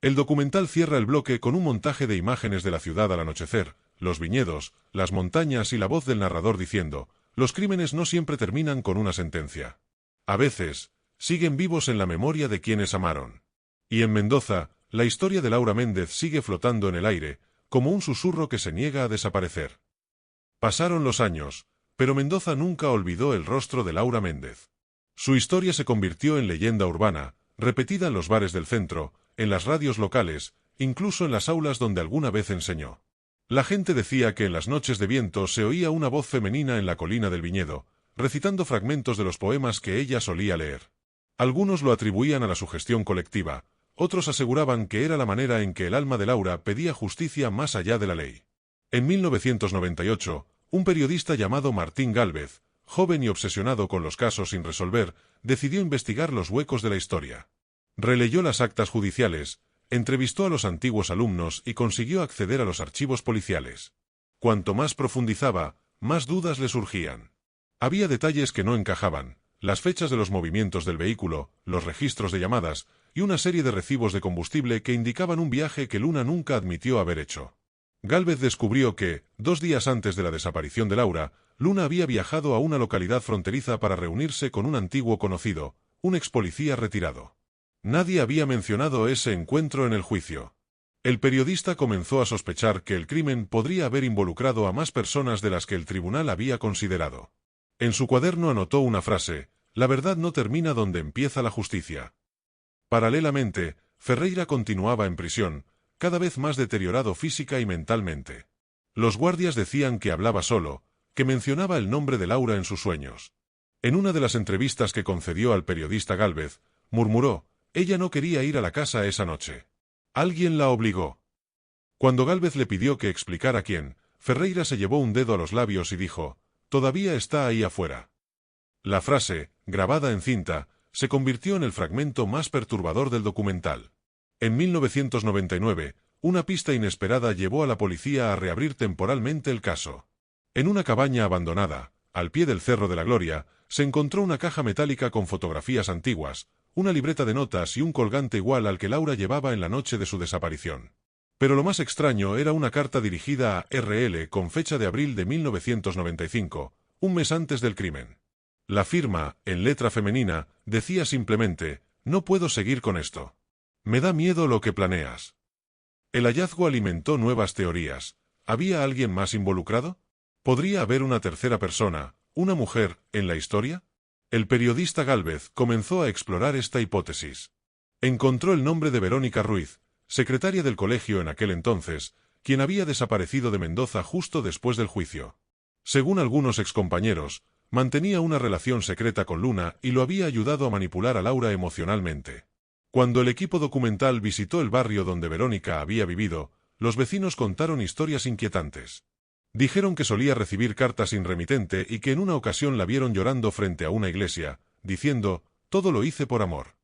El documental cierra el bloque con un montaje de imágenes de la ciudad al anochecer, los viñedos, las montañas y la voz del narrador diciendo: «Los crímenes no siempre terminan con una sentencia. A veces, siguen vivos en la memoria de quienes amaron». Y en Mendoza, la historia de Laura Méndez sigue flotando en el aire, como un susurro que se niega a desaparecer. Pasaron los años, pero Mendoza nunca olvidó el rostro de Laura Méndez. Su historia se convirtió en leyenda urbana, repetida en los bares del centro, en las radios locales, incluso en las aulas donde alguna vez enseñó. La gente decía que en las noches de viento se oía una voz femenina en la colina del viñedo, recitando fragmentos de los poemas que ella solía leer. Algunos lo atribuían a la sugestión colectiva, otros aseguraban que era la manera en que el alma de Laura pedía justicia más allá de la ley. En 1998, un periodista llamado Martín Gálvez, joven y obsesionado con los casos sin resolver, decidió investigar los huecos de la historia. Releyó las actas judiciales, entrevistó a los antiguos alumnos y consiguió acceder a los archivos policiales. Cuanto más profundizaba, más dudas le surgían. Había detalles que no encajaban: las fechas de los movimientos del vehículo, los registros de llamadas y una serie de recibos de combustible que indicaban un viaje que Luna nunca admitió haber hecho. Gálvez descubrió que, 2 días antes de la desaparición de Laura, Luna había viajado a una localidad fronteriza para reunirse con un antiguo conocido, un expolicía retirado. Nadie había mencionado ese encuentro en el juicio. El periodista comenzó a sospechar que el crimen podría haber involucrado a más personas de las que el tribunal había considerado. En su cuaderno anotó una frase: «La verdad no termina donde empieza la justicia». Paralelamente, Ferreira continuaba en prisión, cada vez más deteriorado física y mentalmente. Los guardias decían que hablaba solo, que mencionaba el nombre de Laura en sus sueños. En una de las entrevistas que concedió al periodista Gálvez, murmuró: «Ella no quería ir a la casa esa noche. Alguien la obligó». Cuando Gálvez le pidió que explicara quién, Ferreira se llevó un dedo a los labios y dijo: «Todavía está ahí afuera». La frase, grabada en cinta, se convirtió en el fragmento más perturbador del documental. En 1999, una pista inesperada llevó a la policía a reabrir temporalmente el caso. En una cabaña abandonada, al pie del Cerro de la Gloria, se encontró una caja metálica con fotografías antiguas, una libreta de notas y un colgante igual al que Laura llevaba en la noche de su desaparición. Pero lo más extraño era una carta dirigida a RL con fecha de abril de 1995, un mes antes del crimen. La firma, en letra femenina, decía simplemente: «No puedo seguir con esto. Me da miedo lo que planeas». El hallazgo alimentó nuevas teorías. ¿Había alguien más involucrado? ¿Podría haber una tercera persona, una mujer, en la historia? El periodista Gálvez comenzó a explorar esta hipótesis. Encontró el nombre de Verónica Ruiz, secretaria del colegio en aquel entonces, quien había desaparecido de Mendoza justo después del juicio. Según algunos excompañeros, mantenía una relación secreta con Luna y lo había ayudado a manipular a Laura emocionalmente. Cuando el equipo documental visitó el barrio donde Verónica había vivido, los vecinos contaron historias inquietantes. Dijeron que solía recibir cartas sin remitente y que en una ocasión la vieron llorando frente a una iglesia, diciendo: «Todo lo hice por amor».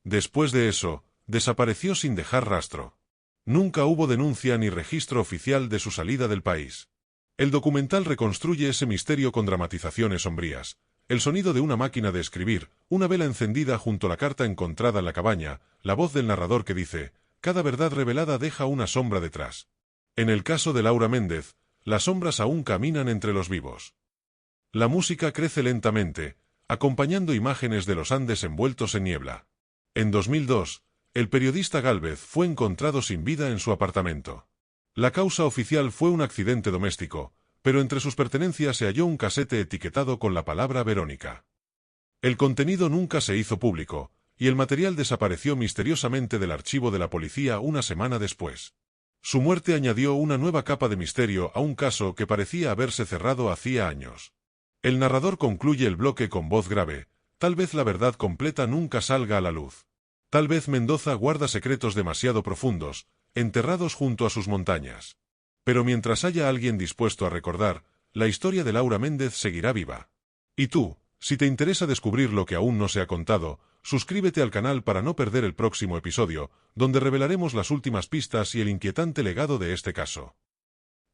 Después de eso, desapareció sin dejar rastro. Nunca hubo denuncia ni registro oficial de su salida del país. El documental reconstruye ese misterio con dramatizaciones sombrías, el sonido de una máquina de escribir, una vela encendida junto a la carta encontrada en la cabaña, la voz del narrador que dice: «Cada verdad revelada deja una sombra detrás». En el caso de Laura Méndez, las sombras aún caminan entre los vivos. La música crece lentamente, acompañando imágenes de los Andes envueltos en niebla. En 2002, el periodista Gálvez fue encontrado sin vida en su apartamento. La causa oficial fue un accidente doméstico, pero entre sus pertenencias se halló un casete etiquetado con la palabra Verónica. El contenido nunca se hizo público, y el material desapareció misteriosamente del archivo de la policía una semana después. Su muerte añadió una nueva capa de misterio a un caso que parecía haberse cerrado hacía años. El narrador concluye el bloque con voz grave: tal vez la verdad completa nunca salga a la luz. Tal vez Mendoza guarda secretos demasiado profundos, enterrados junto a sus montañas. Pero mientras haya alguien dispuesto a recordar, la historia de Laura Méndez seguirá viva. Y tú, si te interesa descubrir lo que aún no se ha contado, suscríbete al canal para no perder el próximo episodio, donde revelaremos las últimas pistas y el inquietante legado de este caso.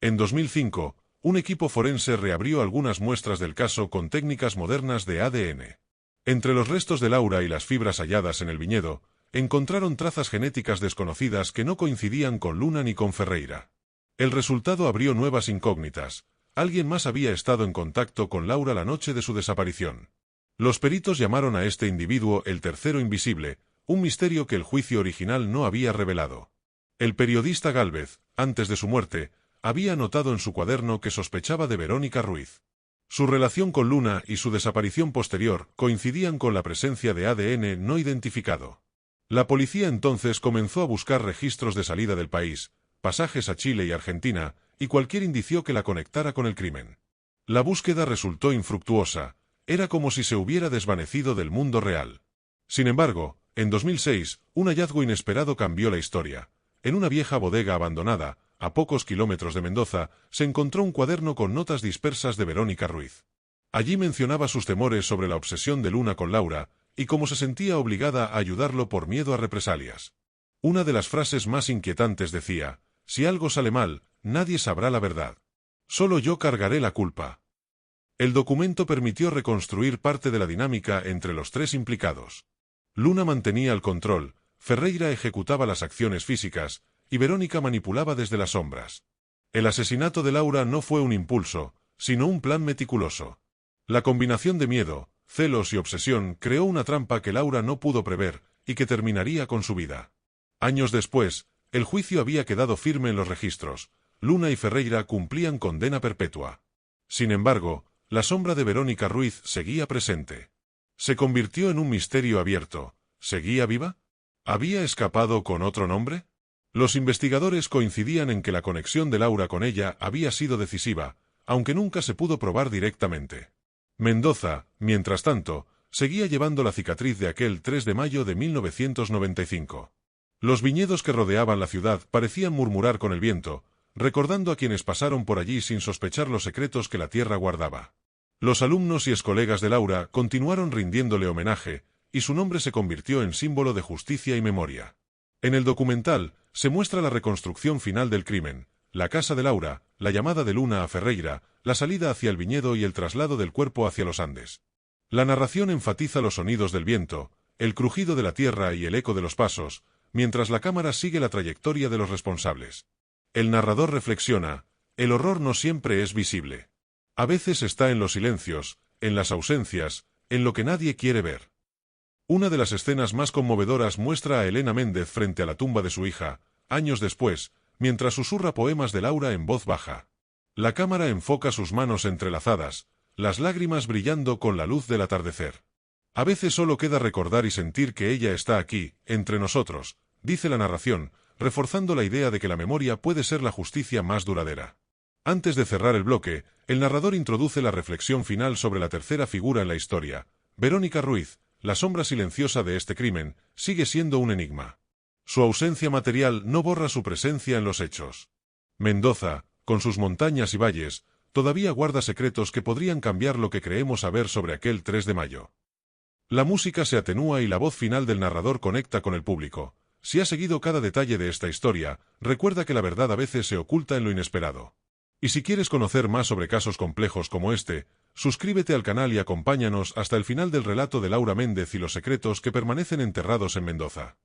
En 2005, un equipo forense reabrió algunas muestras del caso con técnicas modernas de ADN. Entre los restos de Laura y las fibras halladas en el viñedo, encontraron trazas genéticas desconocidas que no coincidían con Luna ni con Ferreira. El resultado abrió nuevas incógnitas. Alguien más había estado en contacto con Laura la noche de su desaparición. Los peritos llamaron a este individuo el tercero invisible, un misterio que el juicio original no había revelado. El periodista Gálvez, antes de su muerte, había anotado en su cuaderno que sospechaba de Verónica Ruiz. Su relación con Luna y su desaparición posterior coincidían con la presencia de ADN no identificado. La policía entonces comenzó a buscar registros de salida del país, pasajes a Chile y Argentina, y cualquier indicio que la conectara con el crimen. La búsqueda resultó infructuosa, era como si se hubiera desvanecido del mundo real. Sin embargo, en 2006, un hallazgo inesperado cambió la historia. En una vieja bodega abandonada, a pocos kilómetros de Mendoza, se encontró un cuaderno con notas dispersas de Verónica Ruiz. Allí mencionaba sus temores sobre la obsesión de Luna con Laura, y cómo se sentía obligada a ayudarlo por miedo a represalias. Una de las frases más inquietantes decía: si algo sale mal, nadie sabrá la verdad. Solo yo cargaré la culpa. El documento permitió reconstruir parte de la dinámica entre los tres implicados. Luna mantenía el control, Ferreira ejecutaba las acciones físicas, y Verónica manipulaba desde las sombras. El asesinato de Laura no fue un impulso, sino un plan meticuloso. La combinación de miedo, celos y obsesión creó una trampa que Laura no pudo prever, y que terminaría con su vida. Años después, el juicio había quedado firme en los registros. Luna y Ferreira cumplían condena perpetua. Sin embargo, la sombra de Verónica Ruiz seguía presente. Se convirtió en un misterio abierto. ¿Seguía viva? ¿Había escapado con otro nombre? Los investigadores coincidían en que la conexión de Laura con ella había sido decisiva, aunque nunca se pudo probar directamente. Mendoza, mientras tanto, seguía llevando la cicatriz de aquel 3 de mayo de 1995. Los viñedos que rodeaban la ciudad parecían murmurar con el viento, recordando a quienes pasaron por allí sin sospechar los secretos que la tierra guardaba. Los alumnos y excolegas de Laura continuaron rindiéndole homenaje, y su nombre se convirtió en símbolo de justicia y memoria. En el documental, se muestra la reconstrucción final del crimen, la casa de Laura, la llamada de Luna a Ferreira, la salida hacia el viñedo y el traslado del cuerpo hacia los Andes. La narración enfatiza los sonidos del viento, el crujido de la tierra y el eco de los pasos, mientras la cámara sigue la trayectoria de los responsables. El narrador reflexiona: el horror no siempre es visible. A veces está en los silencios, en las ausencias, en lo que nadie quiere ver. Una de las escenas más conmovedoras muestra a Elena Méndez frente a la tumba de su hija, años después, mientras susurra poemas de Laura en voz baja. La cámara enfoca sus manos entrelazadas, las lágrimas brillando con la luz del atardecer. A veces solo queda recordar y sentir que ella está aquí, entre nosotros, dice la narración, reforzando la idea de que la memoria puede ser la justicia más duradera. Antes de cerrar el bloque, el narrador introduce la reflexión final sobre la tercera figura en la historia. Verónica Ruiz, la sombra silenciosa de este crimen, sigue siendo un enigma. Su ausencia material no borra su presencia en los hechos. Mendoza, con sus montañas y valles, todavía guarda secretos que podrían cambiar lo que creemos saber sobre aquel 3 de mayo. La música se atenúa y la voz final del narrador conecta con el público. Si has seguido cada detalle de esta historia, recuerda que la verdad a veces se oculta en lo inesperado. Y si quieres conocer más sobre casos complejos como este, suscríbete al canal y acompáñanos hasta el final del relato de Laura Méndez y los secretos que permanecen enterrados en Mendoza.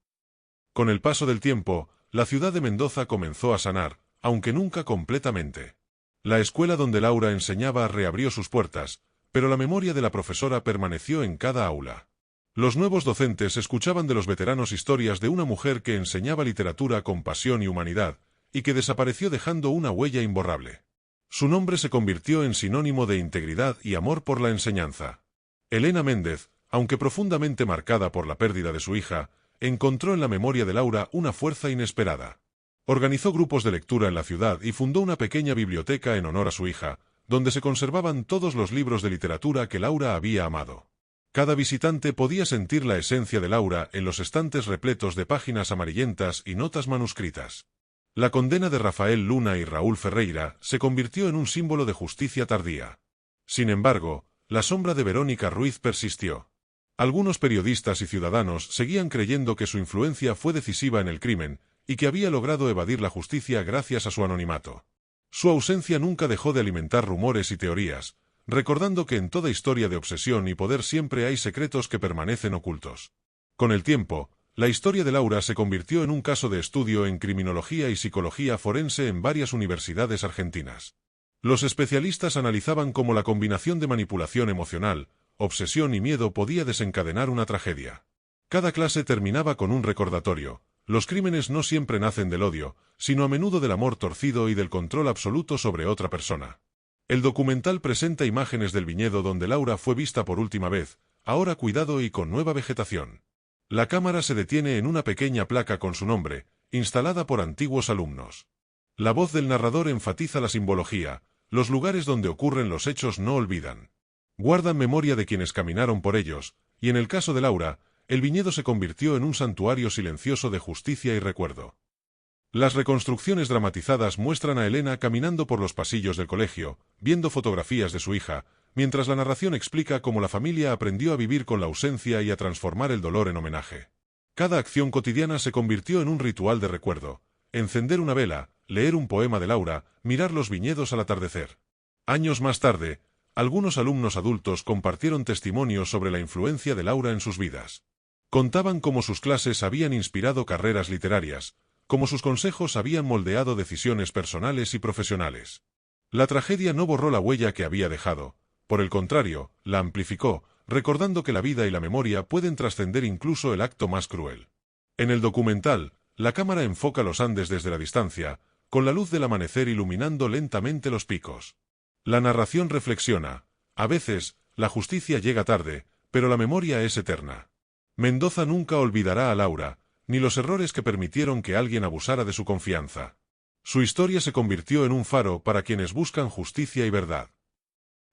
Con el paso del tiempo, la ciudad de Mendoza comenzó a sanar, aunque nunca completamente. La escuela donde Laura enseñaba reabrió sus puertas, pero la memoria de la profesora permaneció en cada aula. Los nuevos docentes escuchaban de los veteranos historias de una mujer que enseñaba literatura con pasión y humanidad, y que desapareció dejando una huella imborrable. Su nombre se convirtió en sinónimo de integridad y amor por la enseñanza. Elena Méndez, aunque profundamente marcada por la pérdida de su hija, encontró en la memoria de Laura una fuerza inesperada. Organizó grupos de lectura en la ciudad y fundó una pequeña biblioteca en honor a su hija, donde se conservaban todos los libros de literatura que Laura había amado. Cada visitante podía sentir la esencia de Laura en los estantes repletos de páginas amarillentas y notas manuscritas. La condena de Rafael Luna y Raúl Ferreira se convirtió en un símbolo de justicia tardía. Sin embargo, la sombra de Verónica Ruiz persistió. Algunos periodistas y ciudadanos seguían creyendo que su influencia fue decisiva en el crimen y que había logrado evadir la justicia gracias a su anonimato. Su ausencia nunca dejó de alimentar rumores y teorías, recordando que en toda historia de obsesión y poder siempre hay secretos que permanecen ocultos. Con el tiempo, la historia de Laura se convirtió en un caso de estudio en criminología y psicología forense en varias universidades argentinas. Los especialistas analizaban cómo la combinación de manipulación emocional, obsesión y miedo podía desencadenar una tragedia. Cada clase terminaba con un recordatorio. Los crímenes no siempre nacen del odio, sino a menudo del amor torcido y del control absoluto sobre otra persona. El documental presenta imágenes del viñedo donde Laura fue vista por última vez, ahora cuidado y con nueva vegetación. La cámara se detiene en una pequeña placa con su nombre, instalada por antiguos alumnos. La voz del narrador enfatiza la simbología, los lugares donde ocurren los hechos no olvidan. Guardan memoria de quienes caminaron por ellos, y en el caso de Laura, el viñedo se convirtió en un santuario silencioso de justicia y recuerdo. Las reconstrucciones dramatizadas muestran a Elena caminando por los pasillos del colegio, viendo fotografías de su hija, mientras la narración explica cómo la familia aprendió a vivir con la ausencia y a transformar el dolor en homenaje. Cada acción cotidiana se convirtió en un ritual de recuerdo: encender una vela, leer un poema de Laura, mirar los viñedos al atardecer. Años más tarde, algunos alumnos adultos compartieron testimonios sobre la influencia de Laura en sus vidas. Contaban cómo sus clases habían inspirado carreras literarias, cómo sus consejos habían moldeado decisiones personales y profesionales. La tragedia no borró la huella que había dejado, por el contrario, la amplificó, recordando que la vida y la memoria pueden trascender incluso el acto más cruel. En el documental, la cámara enfoca los Andes desde la distancia, con la luz del amanecer iluminando lentamente los picos. La narración reflexiona: a veces, la justicia llega tarde, pero la memoria es eterna. Mendoza nunca olvidará a Laura, ni los errores que permitieron que alguien abusara de su confianza. Su historia se convirtió en un faro para quienes buscan justicia y verdad.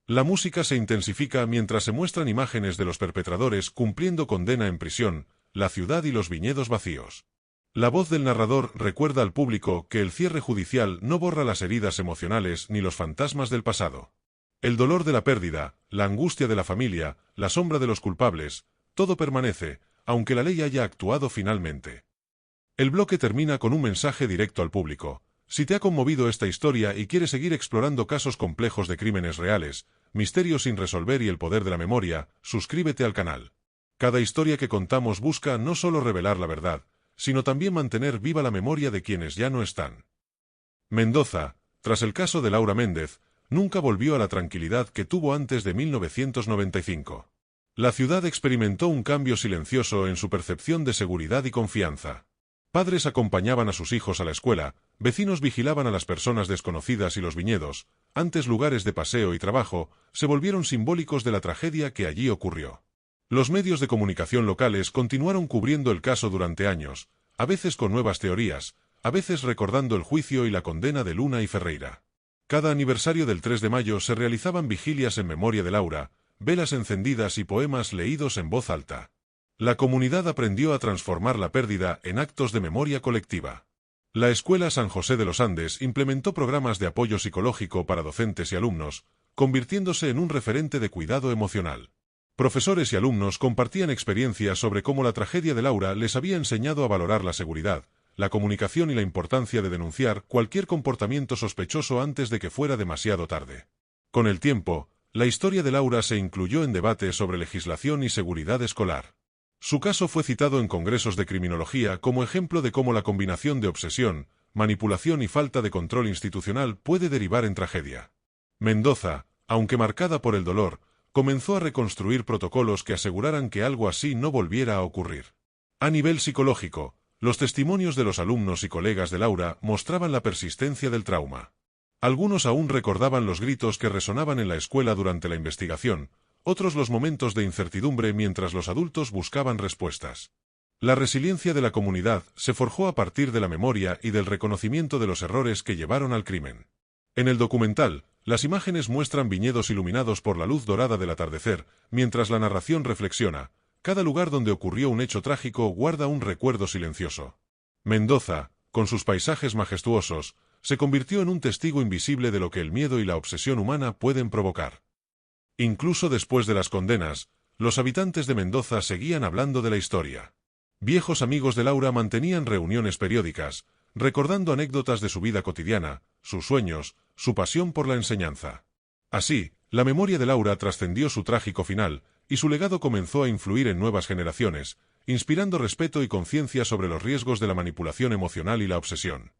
La música se intensifica mientras se muestran imágenes de los perpetradores cumpliendo condena en prisión, la ciudad y los viñedos vacíos. La voz del narrador recuerda al público que el cierre judicial no borra las heridas emocionales ni los fantasmas del pasado. El dolor de la pérdida, la angustia de la familia, la sombra de los culpables, todo permanece, aunque la ley haya actuado finalmente. El bloque termina con un mensaje directo al público: si te ha conmovido esta historia y quieres seguir explorando casos complejos de crímenes reales, misterios sin resolver y el poder de la memoria, suscríbete al canal. Cada historia que contamos busca no solo revelar la verdad, sino también mantener viva la memoria de quienes ya no están. Mendoza, tras el caso de Laura Méndez, nunca volvió a la tranquilidad que tuvo antes de 1995. La ciudad experimentó un cambio silencioso en su percepción de seguridad y confianza. Padres acompañaban a sus hijos a la escuela, vecinos vigilaban a las personas desconocidas y los viñedos, antes lugares de paseo y trabajo, se volvieron simbólicos de la tragedia que allí ocurrió. Los medios de comunicación locales continuaron cubriendo el caso durante años, a veces con nuevas teorías, a veces recordando el juicio y la condena de Luna y Ferreira. Cada aniversario del 3 de mayo se realizaban vigilias en memoria de Laura, velas encendidas y poemas leídos en voz alta. La comunidad aprendió a transformar la pérdida en actos de memoria colectiva. La Escuela San José de los Andes implementó programas de apoyo psicológico para docentes y alumnos, convirtiéndose en un referente de cuidado emocional. Profesores y alumnos compartían experiencias sobre cómo la tragedia de Laura les había enseñado a valorar la seguridad, la comunicación y la importancia de denunciar cualquier comportamiento sospechoso antes de que fuera demasiado tarde. Con el tiempo, la historia de Laura se incluyó en debates sobre legislación y seguridad escolar. Su caso fue citado en congresos de criminología como ejemplo de cómo la combinación de obsesión, manipulación y falta de control institucional puede derivar en tragedia. Mendoza, aunque marcada por el dolor, comenzó a reconstruir protocolos que aseguraran que algo así no volviera a ocurrir. A nivel psicológico, los testimonios de los alumnos y colegas de Laura mostraban la persistencia del trauma. Algunos aún recordaban los gritos que resonaban en la escuela durante la investigación, otros los momentos de incertidumbre mientras los adultos buscaban respuestas. La resiliencia de la comunidad se forjó a partir de la memoria y del reconocimiento de los errores que llevaron al crimen. En el documental, las imágenes muestran viñedos iluminados por la luz dorada del atardecer, mientras la narración reflexiona: cada lugar donde ocurrió un hecho trágico guarda un recuerdo silencioso. Mendoza, con sus paisajes majestuosos, se convirtió en un testigo invisible de lo que el miedo y la obsesión humana pueden provocar. Incluso después de las condenas, los habitantes de Mendoza seguían hablando de la historia. Viejos amigos de Laura mantenían reuniones periódicas, recordando anécdotas de su vida cotidiana, sus sueños, su pasión por la enseñanza. Así, la memoria de Laura trascendió su trágico final, y su legado comenzó a influir en nuevas generaciones, inspirando respeto y conciencia sobre los riesgos de la manipulación emocional y la obsesión.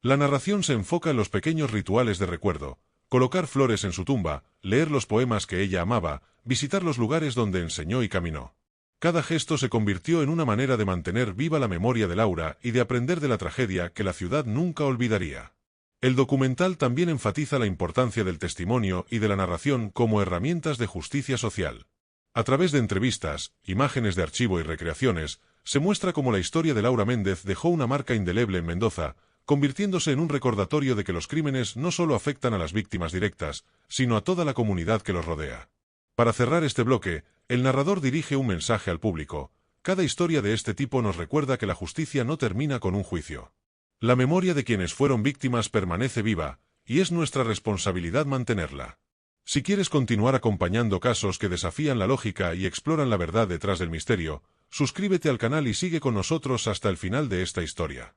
La narración se enfoca en los pequeños rituales de recuerdo: colocar flores en su tumba, leer los poemas que ella amaba, visitar los lugares donde enseñó y caminó. Cada gesto se convirtió en una manera de mantener viva la memoria de Laura y de aprender de la tragedia que la ciudad nunca olvidaría. El documental también enfatiza la importancia del testimonio y de la narración como herramientas de justicia social. A través de entrevistas, imágenes de archivo y recreaciones, se muestra cómo la historia de Laura Méndez dejó una marca indeleble en Mendoza, convirtiéndose en un recordatorio de que los crímenes no solo afectan a las víctimas directas, sino a toda la comunidad que los rodea. Para cerrar este bloque, el narrador dirige un mensaje al público: cada historia de este tipo nos recuerda que la justicia no termina con un juicio. La memoria de quienes fueron víctimas permanece viva, y es nuestra responsabilidad mantenerla. Si quieres continuar acompañando casos que desafían la lógica y exploran la verdad detrás del misterio, suscríbete al canal y sigue con nosotros hasta el final de esta historia.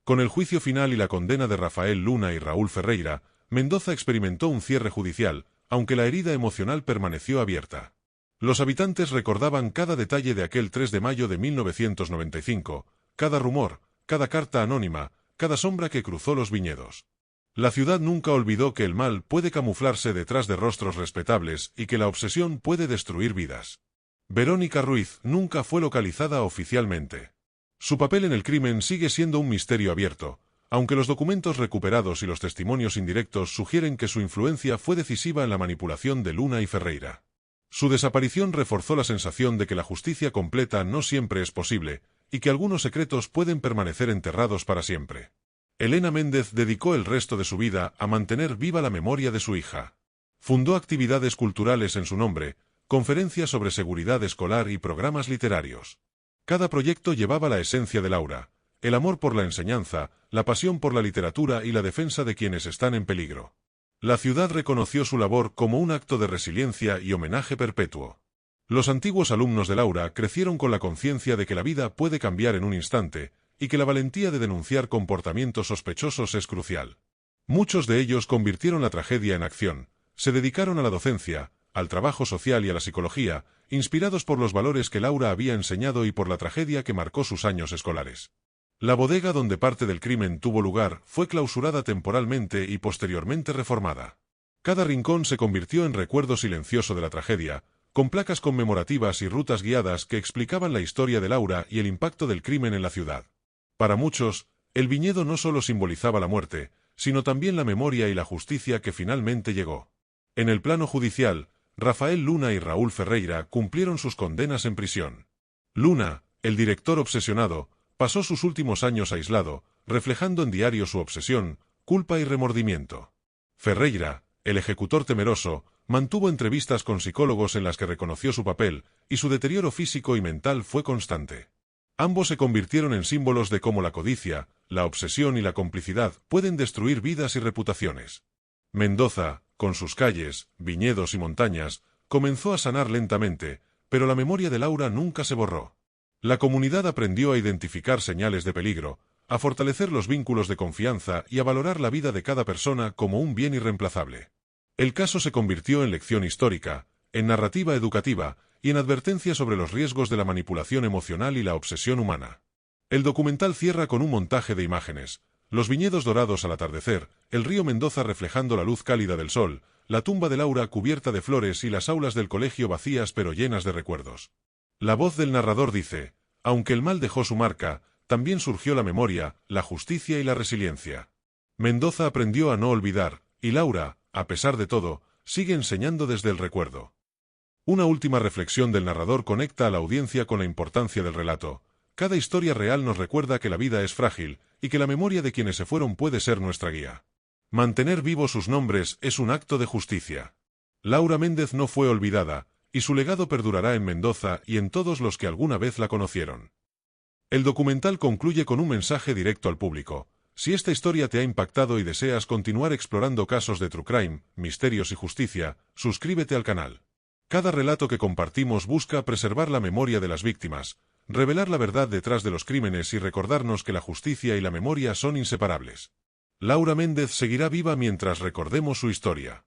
Con el juicio final y la condena de Rafael Luna y Raúl Ferreira, Mendoza experimentó un cierre judicial, aunque la herida emocional permaneció abierta. Los habitantes recordaban cada detalle de aquel 3 de mayo de 1995, cada rumor, cada carta anónima, cada sombra que cruzó los viñedos. La ciudad nunca olvidó que el mal puede camuflarse detrás de rostros respetables y que la obsesión puede destruir vidas. Verónica Ruiz nunca fue localizada oficialmente. Su papel en el crimen sigue siendo un misterio abierto, aunque los documentos recuperados y los testimonios indirectos sugieren que su influencia fue decisiva en la manipulación de Luna y Ferreira. Su desaparición reforzó la sensación de que la justicia completa no siempre es posible, y que algunos secretos pueden permanecer enterrados para siempre. Elena Méndez dedicó el resto de su vida a mantener viva la memoria de su hija. Fundó actividades culturales en su nombre, conferencias sobre seguridad escolar y programas literarios. Cada proyecto llevaba la esencia de Laura: el amor por la enseñanza, la pasión por la literatura y la defensa de quienes están en peligro. La ciudad reconoció su labor como un acto de resiliencia y homenaje perpetuo. Los antiguos alumnos de Laura crecieron con la conciencia de que la vida puede cambiar en un instante, y que la valentía de denunciar comportamientos sospechosos es crucial. Muchos de ellos convirtieron la tragedia en acción, se dedicaron a la docencia, al trabajo social y a la psicología, inspirados por los valores que Laura había enseñado y por la tragedia que marcó sus años escolares. La bodega donde parte del crimen tuvo lugar fue clausurada temporalmente y posteriormente reformada. Cada rincón se convirtió en recuerdo silencioso de la tragedia, con placas conmemorativas y rutas guiadas que explicaban la historia de Laura y el impacto del crimen en la ciudad. Para muchos, el viñedo no solo simbolizaba la muerte, sino también la memoria y la justicia que finalmente llegó. En el plano judicial, Rafael Luna y Raúl Ferreira cumplieron sus condenas en prisión. Luna, el director obsesionado, pasó sus últimos años aislado, reflejando en diario su obsesión, culpa y remordimiento. Ferreira, el ejecutor temeroso, mantuvo entrevistas con psicólogos en las que reconoció su papel, y su deterioro físico y mental fue constante. Ambos se convirtieron en símbolos de cómo la codicia, la obsesión y la complicidad pueden destruir vidas y reputaciones. Mendoza, con sus calles, viñedos y montañas, comenzó a sanar lentamente, pero la memoria de Laura nunca se borró. La comunidad aprendió a identificar señales de peligro, a fortalecer los vínculos de confianza y a valorar la vida de cada persona como un bien irreemplazable. El caso se convirtió en lección histórica, en narrativa educativa y en advertencia sobre los riesgos de la manipulación emocional y la obsesión humana. El documental cierra con un montaje de imágenes: los viñedos dorados al atardecer, el río Mendoza reflejando la luz cálida del sol, la tumba de Laura cubierta de flores y las aulas del colegio vacías pero llenas de recuerdos. La voz del narrador dice: aunque el mal dejó su marca, también surgió la memoria, la justicia y la resiliencia. Mendoza aprendió a no olvidar, y Laura, a pesar de todo, sigue enseñando desde el recuerdo. Una última reflexión del narrador conecta a la audiencia con la importancia del relato. Cada historia real nos recuerda que la vida es frágil y que la memoria de quienes se fueron puede ser nuestra guía. Mantener vivos sus nombres es un acto de justicia. Laura Méndez no fue olvidada, y su legado perdurará en Mendoza y en todos los que alguna vez la conocieron. El documental concluye con un mensaje directo al público. Si esta historia te ha impactado y deseas continuar explorando casos de true crime, misterios y justicia, suscríbete al canal. Cada relato que compartimos busca preservar la memoria de las víctimas, revelar la verdad detrás de los crímenes y recordarnos que la justicia y la memoria son inseparables. Laura Méndez seguirá viva mientras recordemos su historia.